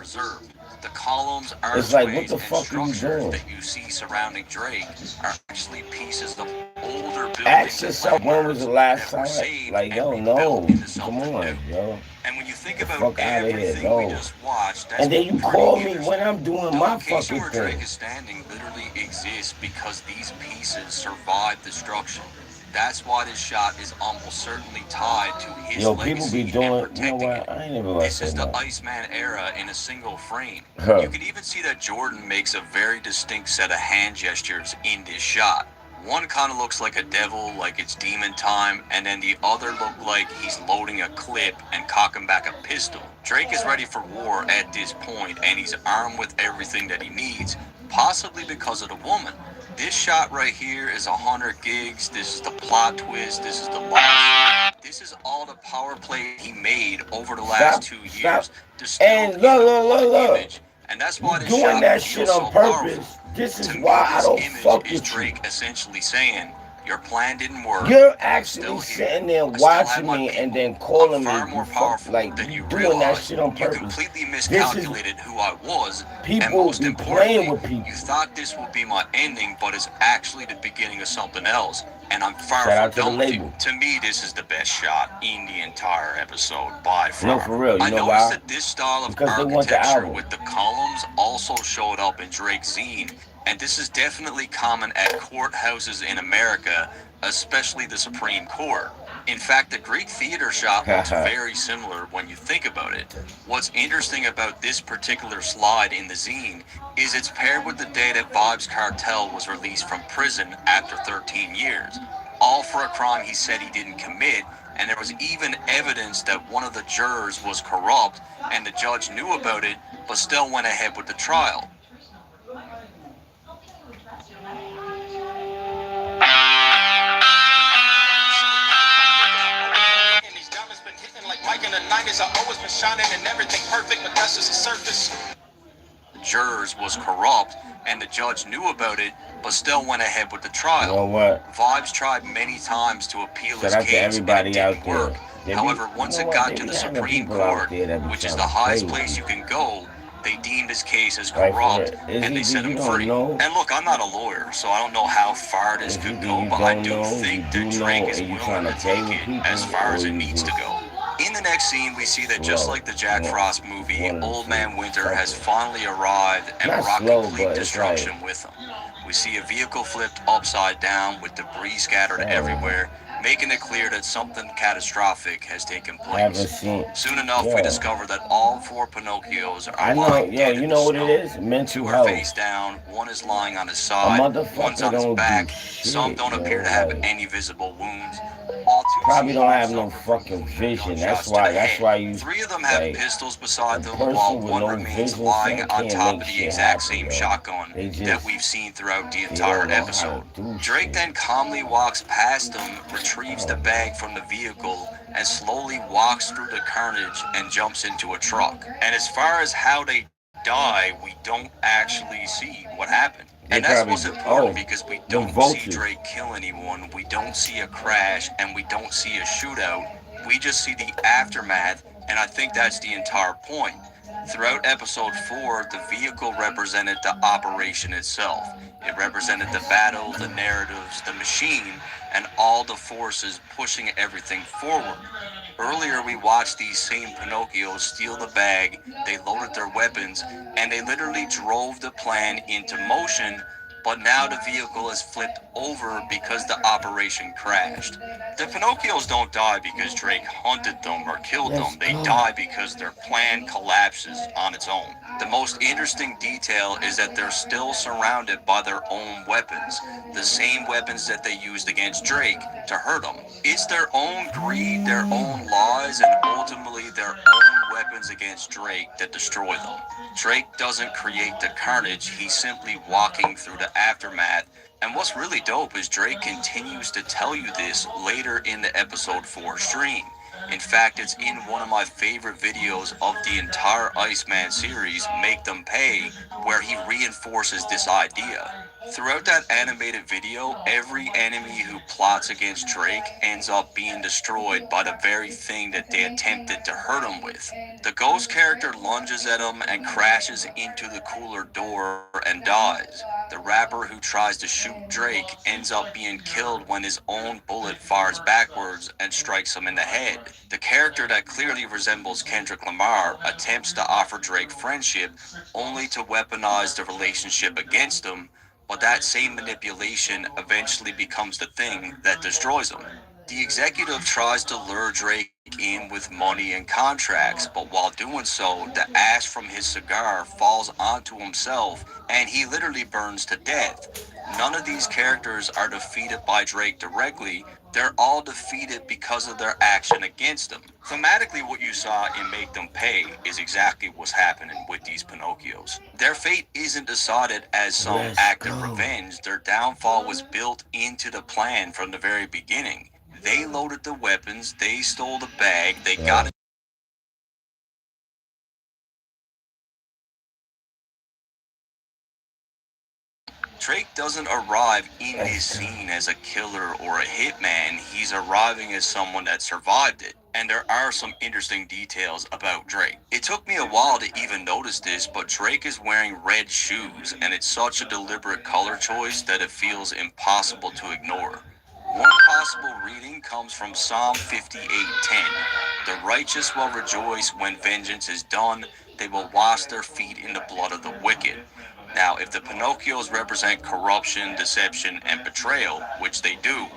The columns, it's like, what the fuck are you doing? That you see surrounding Drake are actually pieces of older buildings. Ask yourself, when was the last time? Like, yo, no, come on, yo. And when you think about fuck out of here, everything we just watched, that's and then you call me when I'm doing my fucking where thing. Drake is standing literally exists because these pieces survived destruction. That's why this shot is almost certainly tied to his legacy. People be doing, you know what, I ain't never watched This is the Iceman era in a single frame. You can even see that Jordan makes a very distinct set of hand gestures in this shot. One kind of looks like a devil, like it's demon time, and then the other look like he's loading a clip and cocking back a pistol. Drake is ready for war at this point, and he's armed with everything that he needs, possibly because of the woman. This shot right here is 100 gigs. This is the plot twist. This is the last. This is all the power play he made over the last 2 years. And look. And that's why this doing shot that shit on purpose. This is why I don't fuck with you. Drake essentially saying, your plan didn't work. You're actually sitting there watching me and then calling me like you doing that shit on purpose. You completely miscalculated who I was. People be playing with people. You thought this would be my ending, but it's actually the beginning of something else. And I'm far from done with you. To me, this is the best shot in the entire episode by far. No, for real. You know why? I noticed that this style of architecture with the columns also showed up in Drake's zine. And this is definitely common at courthouses in America, especially the Supreme Court. In fact, the Greek theater shot looks very similar when you think about it. What's interesting about this particular slide in the zine is it's paired with the day that Vybz Kartel was released from prison after 13 years, all for a crime he said he didn't commit, and there was even evidence that one of the jurors was corrupt, and the judge knew about it, but still went ahead with the trial. In the 90s, I always been shining and everything perfect, but that's just the surface. Jurors was corrupt, and the judge knew about it, but still went ahead with the trial. You know what? Vybz tried many times to appeal his case, and it didn't work. However, once it got to the Supreme Court, which is the highest place you can go, They deemed his case as Right, for corrupt, real. and they set You him don't free. know. And look, I'm not a lawyer, so I don't know how far this could go, You but I don't do know, think you that do Drake know, is and you willing trying to to play take with it people, as far as or it you needs to just go. In the next scene, we see that just slow. like the Jack Frost movie, One of the Old Man two, Winter has something. finally arrived and Not brought slow, complete but it's destruction like, with him. We see a vehicle flipped upside down with debris scattered everywhere, making it clear that something catastrophic has taken haven't place. seen. Soon enough, we discover that all four Pinocchios I are know, lying yo, dead you in the know what it snow. is? Mental Two are health. face down, one is lying on his A side, one's motherfucker on his don't back, do shit, some don't yo. appear to have Like, any visible wounds. All two probably seem don't to have no suffered from fucking clear vision. gunshots to the That's why you, Three of them have like, pistols a beside them, person while with one no remains vision, lying son, on can't top make of the shit exact happen, same yo. shotgun They that just, we've seen throughout the they entire don't know how episode. to do Drake shit. then calmly walks past them, retrieves the bag from the vehicle, and slowly walks through the carnage and jumps into a truck. And as far as how they die, we don't actually see what happened. They And that's probably, what's important oh, because we the don't see vultures. Drake kill anyone, we don't see a crash, and we don't see a shootout. We just see the aftermath, and I think that's the entire point. Throughout episode 4, the vehicle represented the operation itself. It represented the battle, the narratives, the machine, and all the forces pushing everything forward. Earlier, we watched these same Pinocchios steal the bag, they loaded their weapons, and they literally drove the plan into motion, but now the vehicle is flipped over because the operation crashed. The Pinocchios don't die because Drake hunted them or killed them. They die because their plan collapses on its own. The most interesting detail is that they're still surrounded by their own weapons, the same weapons that they used against Drake to hurt him. It's their own greed, their own lies, and ultimately their own weapons against Drake that destroy them. Drake doesn't create the carnage, he's simply walking through the aftermath. And what's really dope is Drake continues to tell you this later in the episode 4 stream. In fact, it's in one of my favorite videos of the entire Iceman series, Make Them Pay, where he reinforces this idea. Throughout that animated video, every enemy who plots against Drake ends up being destroyed by the very thing that they attempted to hurt him with. The ghost character lunges at him and crashes into the cooler door and dies. The rapper who tries to shoot Drake ends up being killed when his own bullet fires backwards and strikes him in the head. The character that clearly resembles Kendrick Lamar attempts to offer Drake friendship only to weaponize the relationship against him, but that same manipulation eventually becomes the thing that destroys him. The executive tries to lure Drake in with money and contracts, but while doing so, the ash from his cigar falls onto himself and he literally burns to death. None of these characters are defeated by Drake directly, they're all defeated because of their action against him. Thematically, what you saw in Make Them Pay is exactly what's happening with these Pinocchios. Their fate isn't decided as some act of revenge, their downfall was built into the plan from the very beginning. They loaded the weapons, they stole the bag, they got it. Drake doesn't arrive in his scene as a killer or a hitman, he's arriving as someone that survived it. And there are some interesting details about Drake. It took me a while to even notice this, but Drake is wearing red shoes, and it's such a deliberate color choice that it feels impossible to ignore. One possible reading comes from Psalm 58:10. The righteous will rejoice when vengeance is done, they will wash their feet in the blood of the wicked. Now, if the Pinocchios represent corruption, deception, and betrayal, which they do,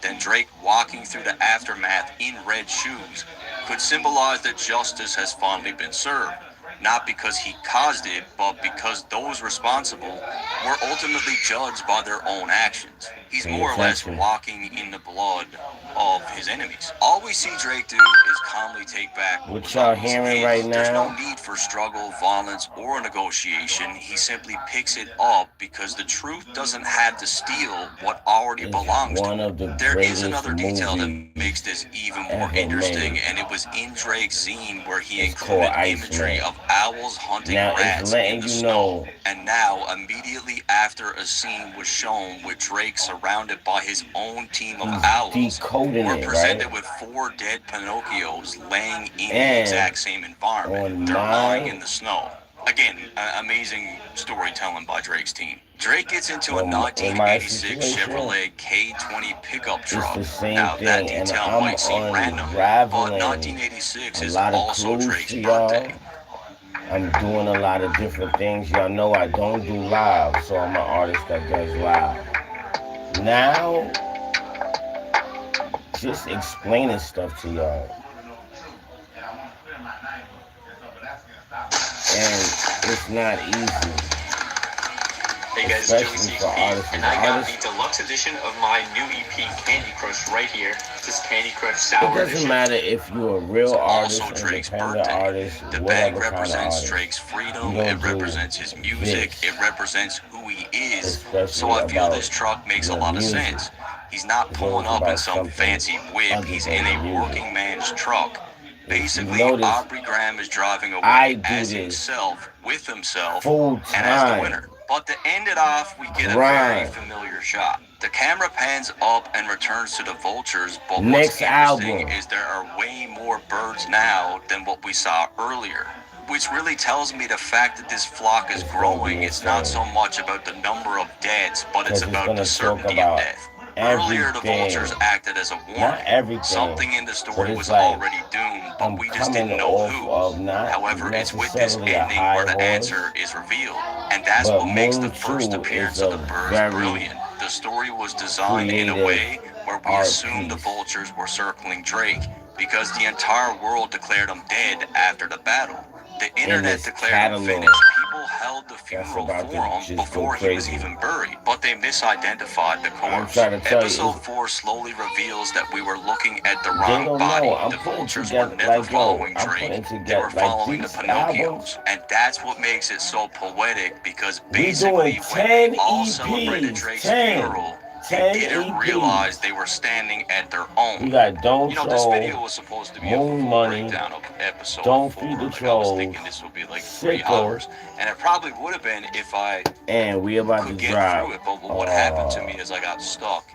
then Drake walking through the aftermath in red shoes could symbolize that justice has finally been served. Not because he caused it, but because those responsible were ultimately judged by their own actions. He's more or less walking in the blood of his enemies. All we see Drake do is calmly take back what y'all hearing right There's no now. need for struggle, violence, or negotiation. He simply picks it up because the truth doesn't have to steal what already belongs to One him. of the There is greatest another detail that movies makes this even more ever interesting, made. and it was in Drake's zine where he It's called included imagery Iceman. of owls hunting Now it's rats in letting the you snow. know. And now, immediately after a scene was shown with Drake surrounded by his own team of owls, decoding we're it, presented right? with 4 dead Pinocchios laying in the And exact same environment. on They're lying my in the snow. Again, amazing storytelling by Drake's team. Drake gets into a In my 1986 situation, Chevrolet K20 pickup it's truck. the same Now, that thing, and detail I'm might seem random, but unraveling 1986 a is lot of also clues Drake's to y'all. birthday. I'm doing a lot of different things. Y'all know I don't do live, so I'm an artist that does live. Now, just explaining stuff to y'all. And it's not easy. Hey guys, especially Joey for artists. and I got the deluxe edition of my new EP, Candy Crush, right here. This Candy Crush Sour It doesn't matter if you're a real artist, Also Drake's independent birthday. artist, The whatever bag kind of represents artist. Drake's You freedom, don't it do represents his music, this, it represents who he is. especially So I feel about this truck makes a your lot of music. sense. He's not It's pulling always up in about some something fancy whip, other he's than in the a music. working man's truck. If you Basically, notice, Aubrey Graham is driving I away do as this himself, with himself, full and as the time. winner. But to end it off, we get a very Grind. familiar shot. The camera pans up and returns to the vultures, but Next what's interesting album. is there are way more birds now than what we saw earlier. Which really tells me the fact that this flock is It's gonna be growing, it's not insane. so much about the number of deaths, but it's Because it's about gonna the talk certainty about of death. Earlier, the vultures everything. acted as a Not warning. everything. Something in the But story it's was like, already doomed, but I'm we just didn't coming know off who. of not However, it's with this necessarily a ending high where the horse, answer is revealed. And that's but what makes the Moon first 2 appearance is of the a birds very brilliant. The story was designed in a creative way where we art assumed the piece. vultures were circling Drake, because the entire world declared him dead after the battle. The In internet this declared him catalog finished. People held the that's funeral about for to him just go before he was crazy. even buried, but they misidentified the I'm corpse. trying to tell you, Episode 4 slowly reveals that we were looking at the they wrong don't body. know. I'm The putting vultures were together, never like, yo, following I'm Drake. putting They were together, like, following the these albums. Pinocchios. And that's what makes it so poetic, because We basically doing when 10 they all celebrated EPs. Drake's 10. funeral, they 10 didn't realize EPs. they were standing at their We own. got Don't You know, this video Troll, was supposed to be a Moon full Money, breakdown of episode Don't 4. Feed the Like, I was Trolls, thinking this would be like 3 Sickle, hours. And it probably would have been if I and we about could to get drop. through it. But what happened to me is I got stuck.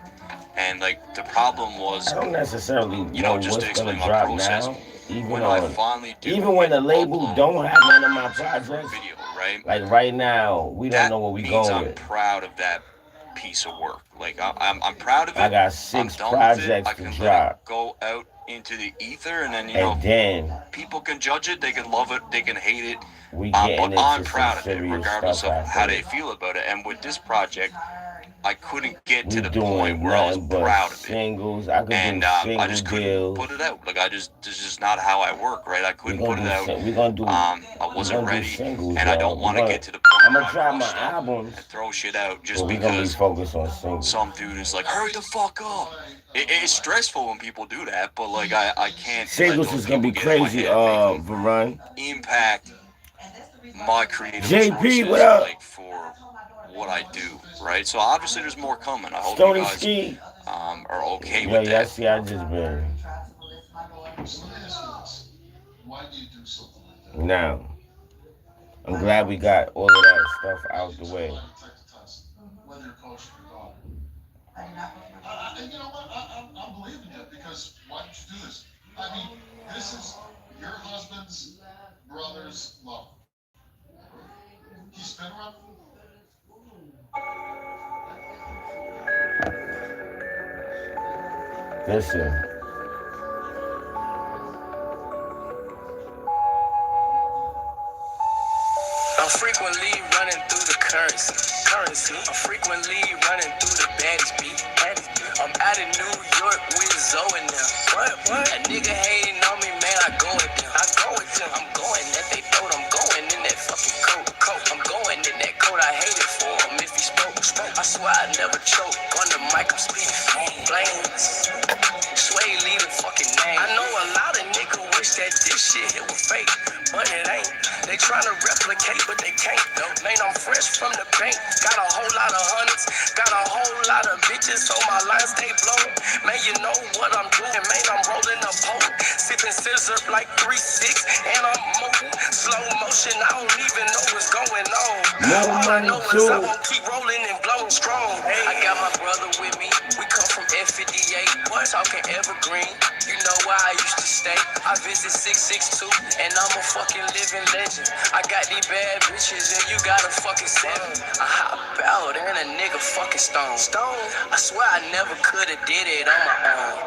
And, like, the problem was, I don't necessarily you know know, just what's to gonna explain my drop process, now. Even when I on, finally do even when the label upload don't have none of my some sort of projects. video, right? Like right now, we don't That know what we means going I'm with. proud of that piece of work. Like, I'm proud of it. I got I'm 6 done with it. projects I to can let drop, it go out into the ether, and then, you know, and then people can judge it, they can love it, they can hate it. we But getting I'm into some proud of it, serious regardless stuff of how after they this. feel about it. And with this project, I couldn't get We to the point doing where I was nothing but proud of it. singles. I could And do I single just couldn't deals. put it out. Like, this is just not how I work, right? I We couldn't gonna put do it out. we gonna do I we wasn't gonna do ready, singles, and I y'all. don't We want to gonna get to the point I'm where gonna I try rush my stuff albums, and throw shit out just but we gonna be because focused on singles. some dude is like, hurry the fuck up. It's stressful when people do that, but like I can't let Singles those is gonna people be get in my crazy, head, make them Varun. impact my creative JP, choices, what up? like, for what I do, right? So obviously there's more coming. I hope Stony you guys Ski. are okay Yeah, with yeah, that. see, I just been. Now, I'm glad we got all of that stuff out the way. And you know what? I'm believing you, because why did you do this? I mean, this is your husband's brother's love. He's been around. Listen. I'm frequently running through the currency. I'm frequently running through the baddest beat. I'm out in New York with Zoe and them. What? That nigga hating on me, man, I go with them. I'm going at they throat, I'm going in that fucking coat. I'm going in that coat, I hate it for him if he spoke. I swear I never choke. On the mic, I'm speaking flames. Sway, leave the fucking name. I know a lot of niggas wish that this shit here was fake, but it ain't. They tryna replicate, but they can't. Man, I'm fresh from the bank. Got a whole lot of hundreds. Got a whole lot of bitches, so my lines stay blown. Man, you know what I'm doing. Man, I'm rolling a pole. Sipping scissor like 3-6. And I'm moving slow motion. I don't even know what's going on. All I know is I won't keep rolling and blowing strong. I got my brother with me. We come from F58. Talking evergreen. You know where I used to stay. I visit 662, and I'm a fucking living legend. I got these bad bitches, and you got a fucking 7. I hop out, and a nigga fucking stone. I swear I never could've did it on my own.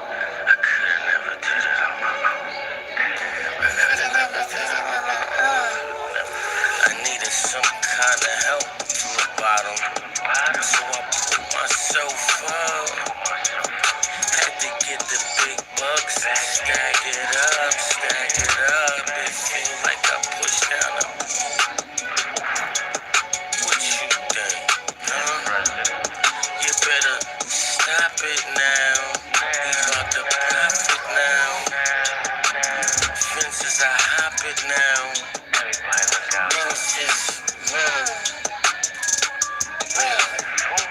I needed some kind of help from the bottom, so I put myself up. Had to get the big bucks and stack it up. It feels like I pushed down a... What you think, huh? You better stop it now. We about to profit now. Fences, I hop it now.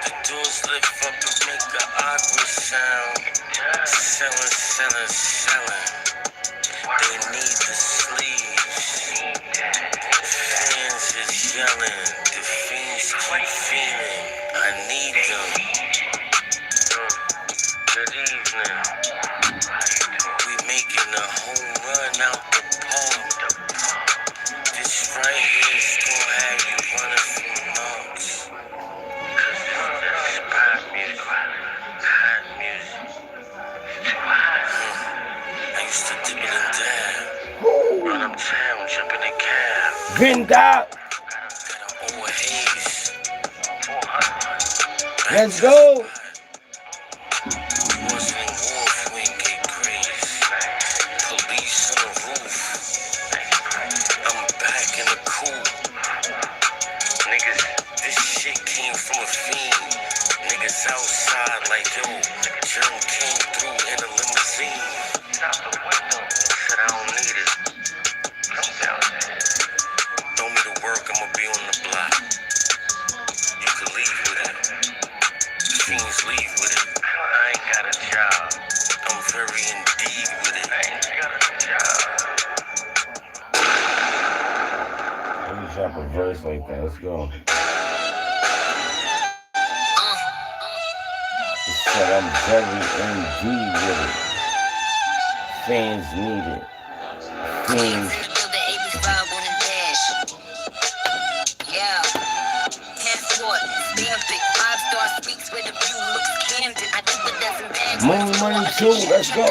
The doors lift up and make an awkward sound. Selling. They need the sleeves. Fans is yelling. The fiends keep feeling. I need them. Good evening. We making a home run out the park. This right here is gonna have you running from knocks. Cause this is pop music, hot music. Too hot. I used to dip it and dab. Run uptown, jump in the cab. Vinda. Got an old haze. Let's go. Wasn't in war if we ain't get grace. Police on the roof. I'm back in the cool. Niggas, this shit came from a fiend. Niggas outside like, yo, Jerm came through in a limousine. Out the window. Said I don't need it. Throw me to work, I'ma be on the block. You can leave with it. Fiends leave with it. I ain't got a job. I'm very indeed with it. I ain't got a job. Let me drop a verse like that. Let's go. He said I'm very indeed with it. Fans need it. Fiends. Money too, let's go.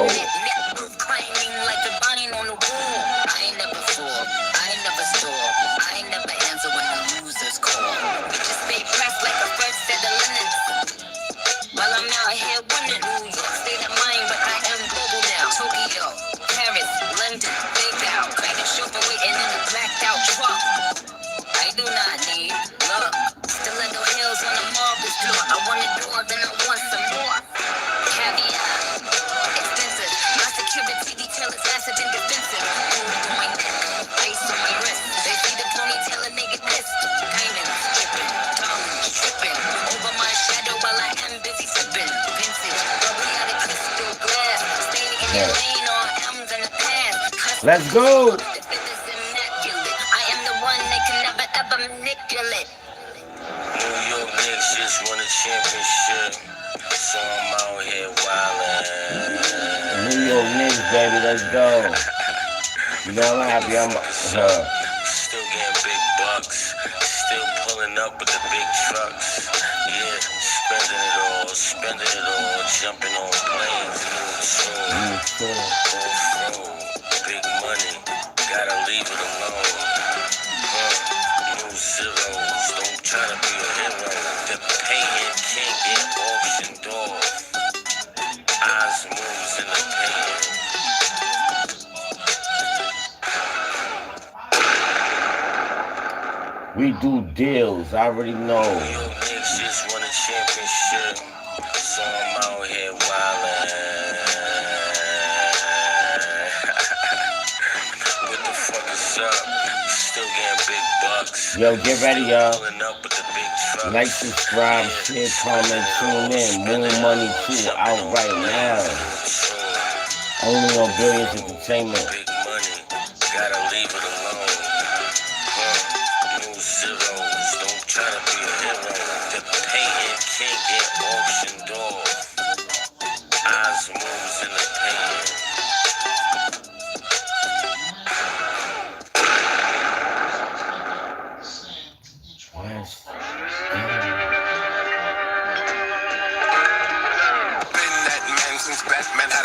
Let's go. I am the one they can never ever manipulate. New York Knicks just won a championship, so I'm out here wildin'. New York Knicks, baby, let's go. You know I'm happy. I'm Still getting big bucks, still pulling up with the big trucks. Yeah, spending it all, jumping on planes, new tune. Big money, gotta leave it alone. New zeros, don't try to be a hero. The painting can't get auctioned off. Eyes moves in the painting. We do deals, I already know. New York Knicks just won a championship, so I'm out here wildin'. Still getting big bucks. Yo, get ready, y'all. Like, subscribe, share, comment, tune in. More money too out right now. Only on Billions Entertainment. Big money, gotta leave it alone. New zeros, don't try to be a hero. The painting can't get auctioned off. Eyes moves in the painting.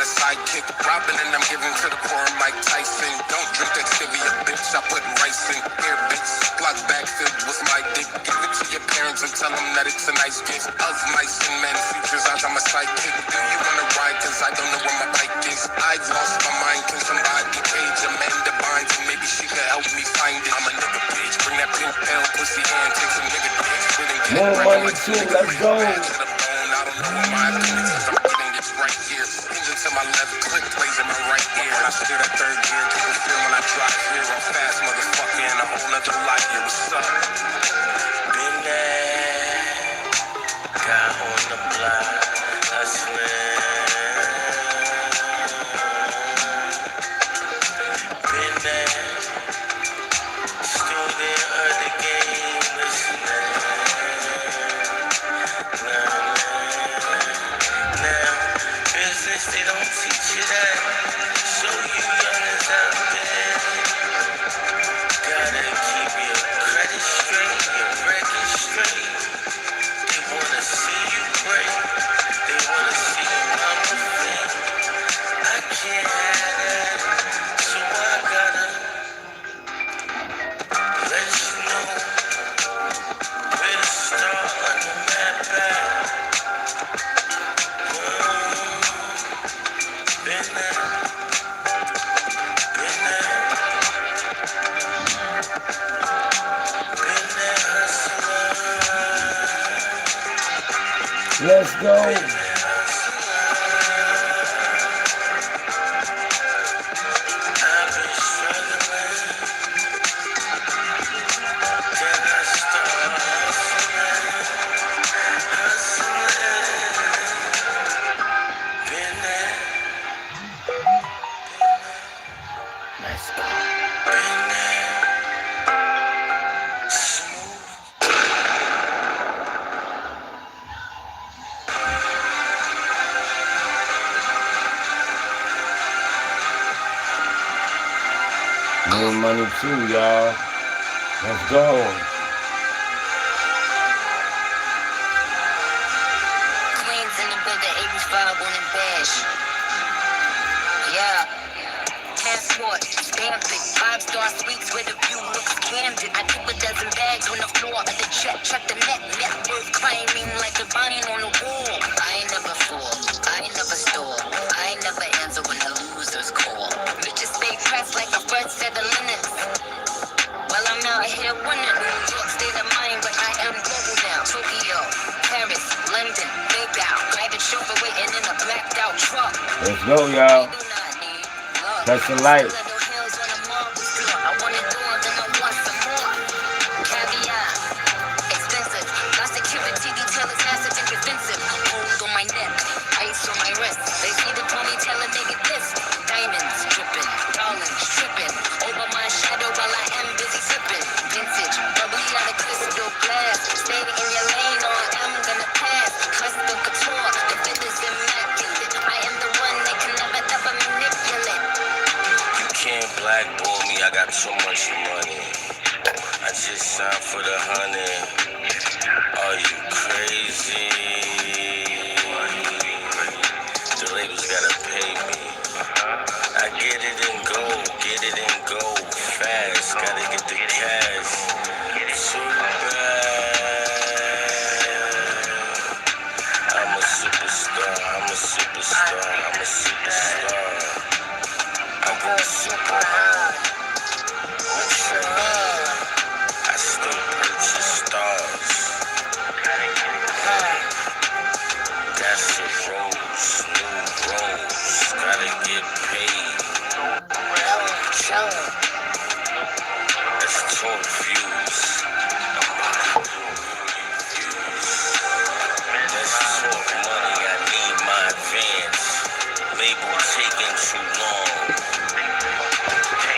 sidekick. Robbing and I'm giving to the poor Mike Tyson. Don't drink that Chivia, bitch. I put rice in. Here, bitch. Block bag filled with my dick. Give it to your parents and tell them that it's a nice gift. Us mice and men, futures eyes, I'm a sidekick. Do you wanna ride? Cause I don't know where my bike is. I've lost my mind. Can somebody cage Amanda Bynes? And maybe she could help me find it. I'm a nigga bitch. Bring that pink pill, pussy hand, take some nigga dick. More money too, let's go. I don't know what my opinion is. I'm getting this right here. Engine to my left, click plays in my right ear. When I steer that third gear, people feel when I drive here. I'm fast, motherfucker, in a whole nother life. Yeah, what's up? Been there, got on the block, I swear. Been there, student of the game, listening. Now, business, they don't teach you that. So you young as out there. Gotta keep your credit straight, your record straight. They wanna see you break. They wanna see you mama fail. I can't have that. So I gotta let you know where to start on the map back. Been there. Been there. Been there, hustler. Let's go. Let's go. More money too, y'all. Let's go. Queens in the building, 85 on the bash. Yeah. Passport, stamp it. 5-star suites where the view looks candid. I keep a dozen bags on the floor. At the check the net worth claiming like a vine on the wall. I ain't never fall. I ain't never stall. I ain't never answer when the losers call. Bitches stay pressed like a first set of linens. While I'm out here winning, New York state of mind, but I am global now. Tokyo, Paris, London, Bilbao. Private chauffeur waiting in a blacked out truck. Let's go, y'all. Press the light. I want it all, then I want some more. Caviar, expensive. Got security detail is massive and defensive. Gold on my neck, ice on my wrist. They see the ponytail and they get pissed. Diamonds dripping, darlings tripping. Over my shadow while I am busy sipping. Vintage, bubbly out of crystal glass. Stay in your lane or I'm gonna pass. Custom couture, the fit is immaculate. I am the one they can never ever manipulate. Can't blackball me, I got so much money. I just signed for the 100. Are you crazy? The labels gotta pay me. I get it and go fast. Gotta get the cash. So bad. I'm a superstar. I go super hard. I still purchase stars. That's a rose, new rose. Gotta get paid. That's 12 views. Let's talk money, I need my advance. Label taking too long.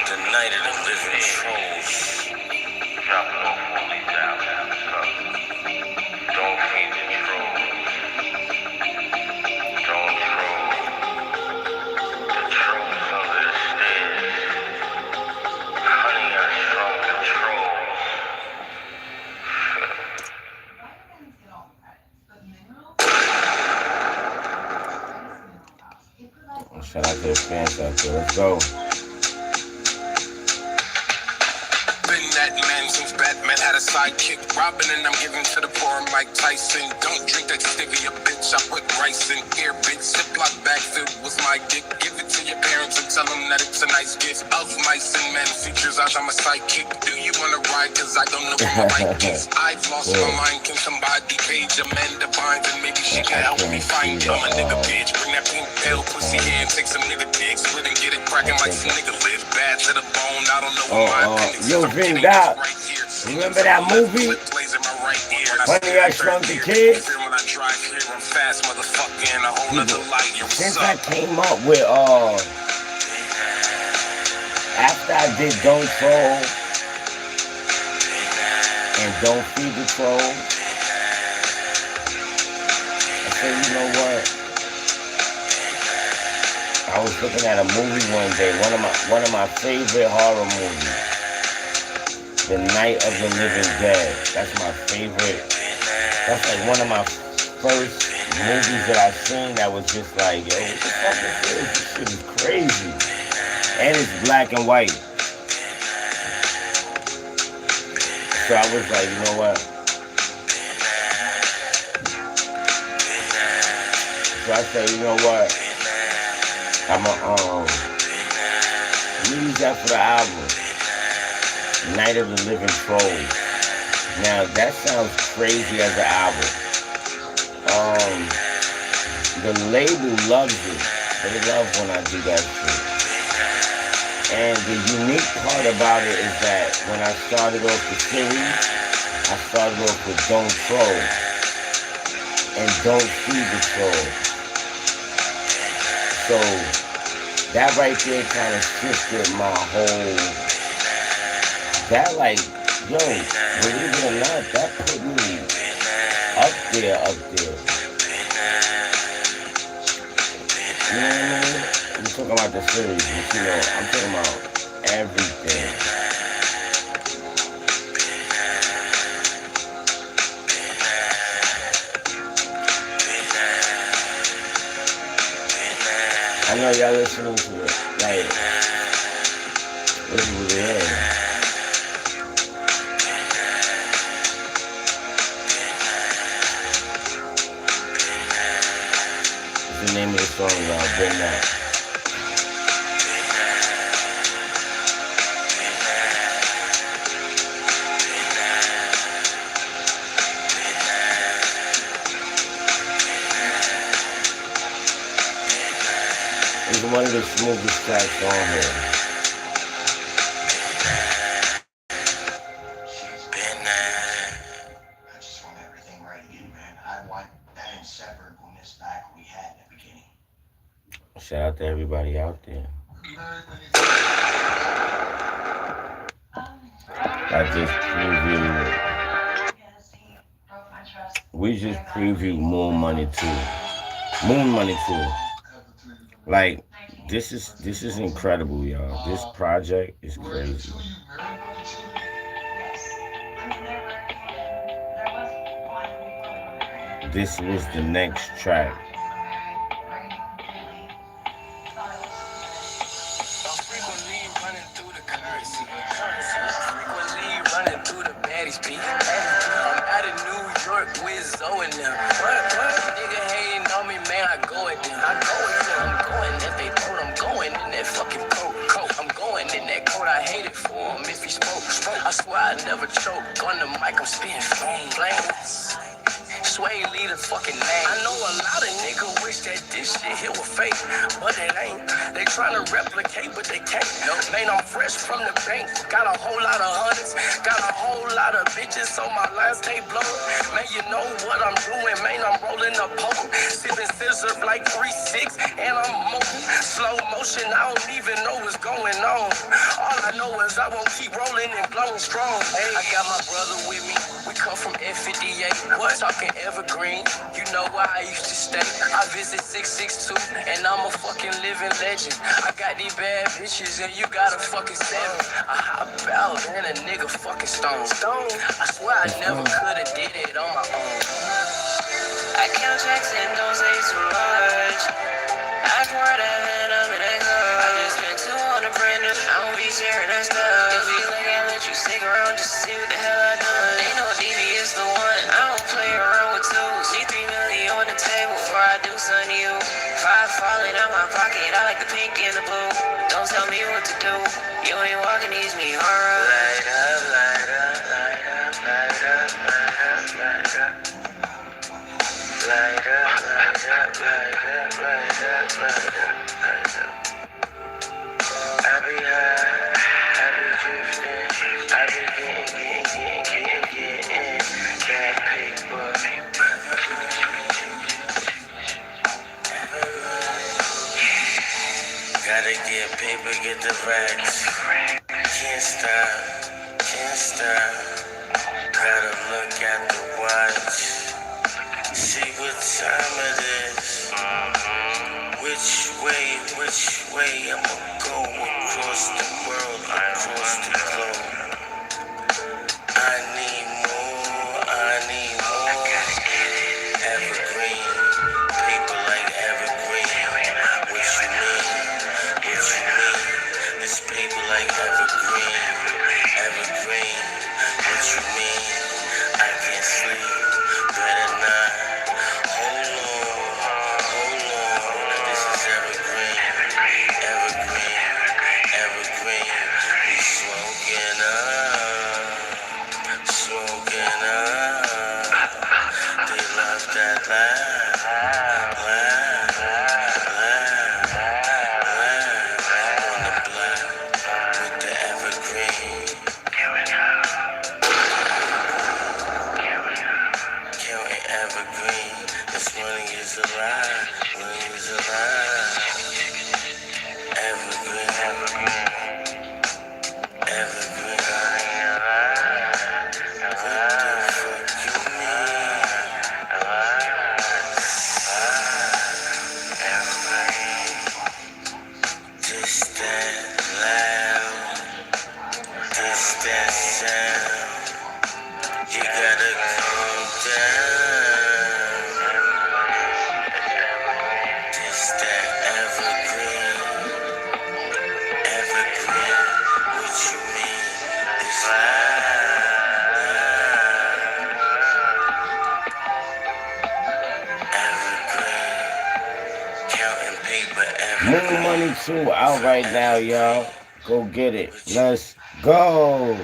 The night of the living trolls. Dropping off all these albums. Don't feed the trolls. Don't troll. The trolls under the stairs. Honey, I strong control. to the fans out there. Let's go. Been that man since Batman had a sidekick. Robin and I'm giving to the poor Mike Tyson. Don't drink that stevia, bitch. I put rice in ear, bitch. Ziploc bag filled with my dick. Give it to your parents and tell them that it's a nice gift. Of mice and men features as I'm a sidekick. Do you wanna ride? Cause I don't know what my right is. I've lost my mind. Can somebody page Amanda Bynes and maybe she can help me find I'm a nigga bitch. Bring that pink pale pussy here and take some nigga dick. Split and get it cracking like some nigga live bad to the bone. I don't know what my appendix yo, Vin Dot. Remember that movie? Honey, I Shrunk the Kids? Since I came up with, after I did Don't Troll and Don't Feed the Troll, I said, you know what? I was looking at a movie one day, one of my favorite horror movies. The Night of the Living Dead. That's my favorite. That's like one of my first movies that I seen that was just like, yo, what the fuck is this? This shit is crazy. And it's black and white. So I was like, you know what? So I said, you know what? I'ma use that for the album. Night of the Living Trolls. Now that sounds crazy as an album. The label loves it. They love when I do that shit. And the unique part about it is that when I started off the series, I started off with Don't Troll and Don't Feed the Troll. So that right there kind of shifted my whole. That like, yo, believe it or not, that put me up there. You know what I mean? I'm talking about the series, but you know, I'm talking about everything. I know y'all listening to it, like, this is what it is. The name of the song, y'all, Been That. It's one of the smoothest tracks on here. Been there. I just want everything right again, man. I want that inseparableness back we had at the beginning. Shout out to everybody out there. I just previewed. We just previewed Moon Money 2. Moon Money 2. Like, this is incredible, y'all. This project is crazy. This was the next track. I swear I never choke. On the mic, I'm spitting flames. Sway lead a fucking name. I know a lot of niggas wish that this shit here was fake, but it ain't. They tryna replicate, but they can't. Man, I'm fresh from the bank. Got a whole lot of hundreds. Got a whole lot of bitches, so my lines stay blown. Man, you know what I'm doing. Man, I'm rolling a pole. Sipping scissors like 3-6, and I'm moving. Slow motion, I don't even know what's going on. All I know is I won't keep rolling and blowing strong. Hey, I got my brother with me. We come from F58. What? Talking evergreen. You know where I used to stay. I visit 662, and I'm a fucking living legend. I got these bad bitches, and you got a fucking 7. I hop out, and a nigga fucking stone. I swear I never could've did it on my own. I count checks and don't say too much. I swear that man, I'm an ex. I just spent 200 brand new. I don't be sharing that stuff. If you like, I let you stick around just to see what the hell I done. Ain't no DV, it's the one. I don't play around with twos. Need 3 million on the table before I do something to you. 5 falling out my pocket, I like the pink and the blue. Don't tell me what to do. You ain't walking these me hard. Light up, light up, light up, light up, light up, light up. Light up, light up, light up, light up, light up, light up. I be high, I be drifting, I be getting that paper. Gotta get paper, get the racks. Can't stop, can't stop. Gotta look at the watch. See what time it is. Which way I'ma go across the world, across the globe. I need more, I need more. Evergreen, people like evergreen. What you mean? What you mean? This paper like evergreen, evergreen. What you mean? I can't sleep, better not. Hold on. This is evergreen, evergreen, evergreen. We smoking up, smoking up. They love that laugh, laugh, laugh, laugh. On the block with the evergreen. Counting evergreen. This money is a lie, money is a lie. Evergreen, evergreen, evergreen. What the fuck you mean? Evergreen. This that loud, this that sound. You gotta calm down. This that evergreen, evergreen. What you mean? It's evergreen. Counting paper, evergreen. Moon Money 2 out right now, y'all. Go get it. Let's go.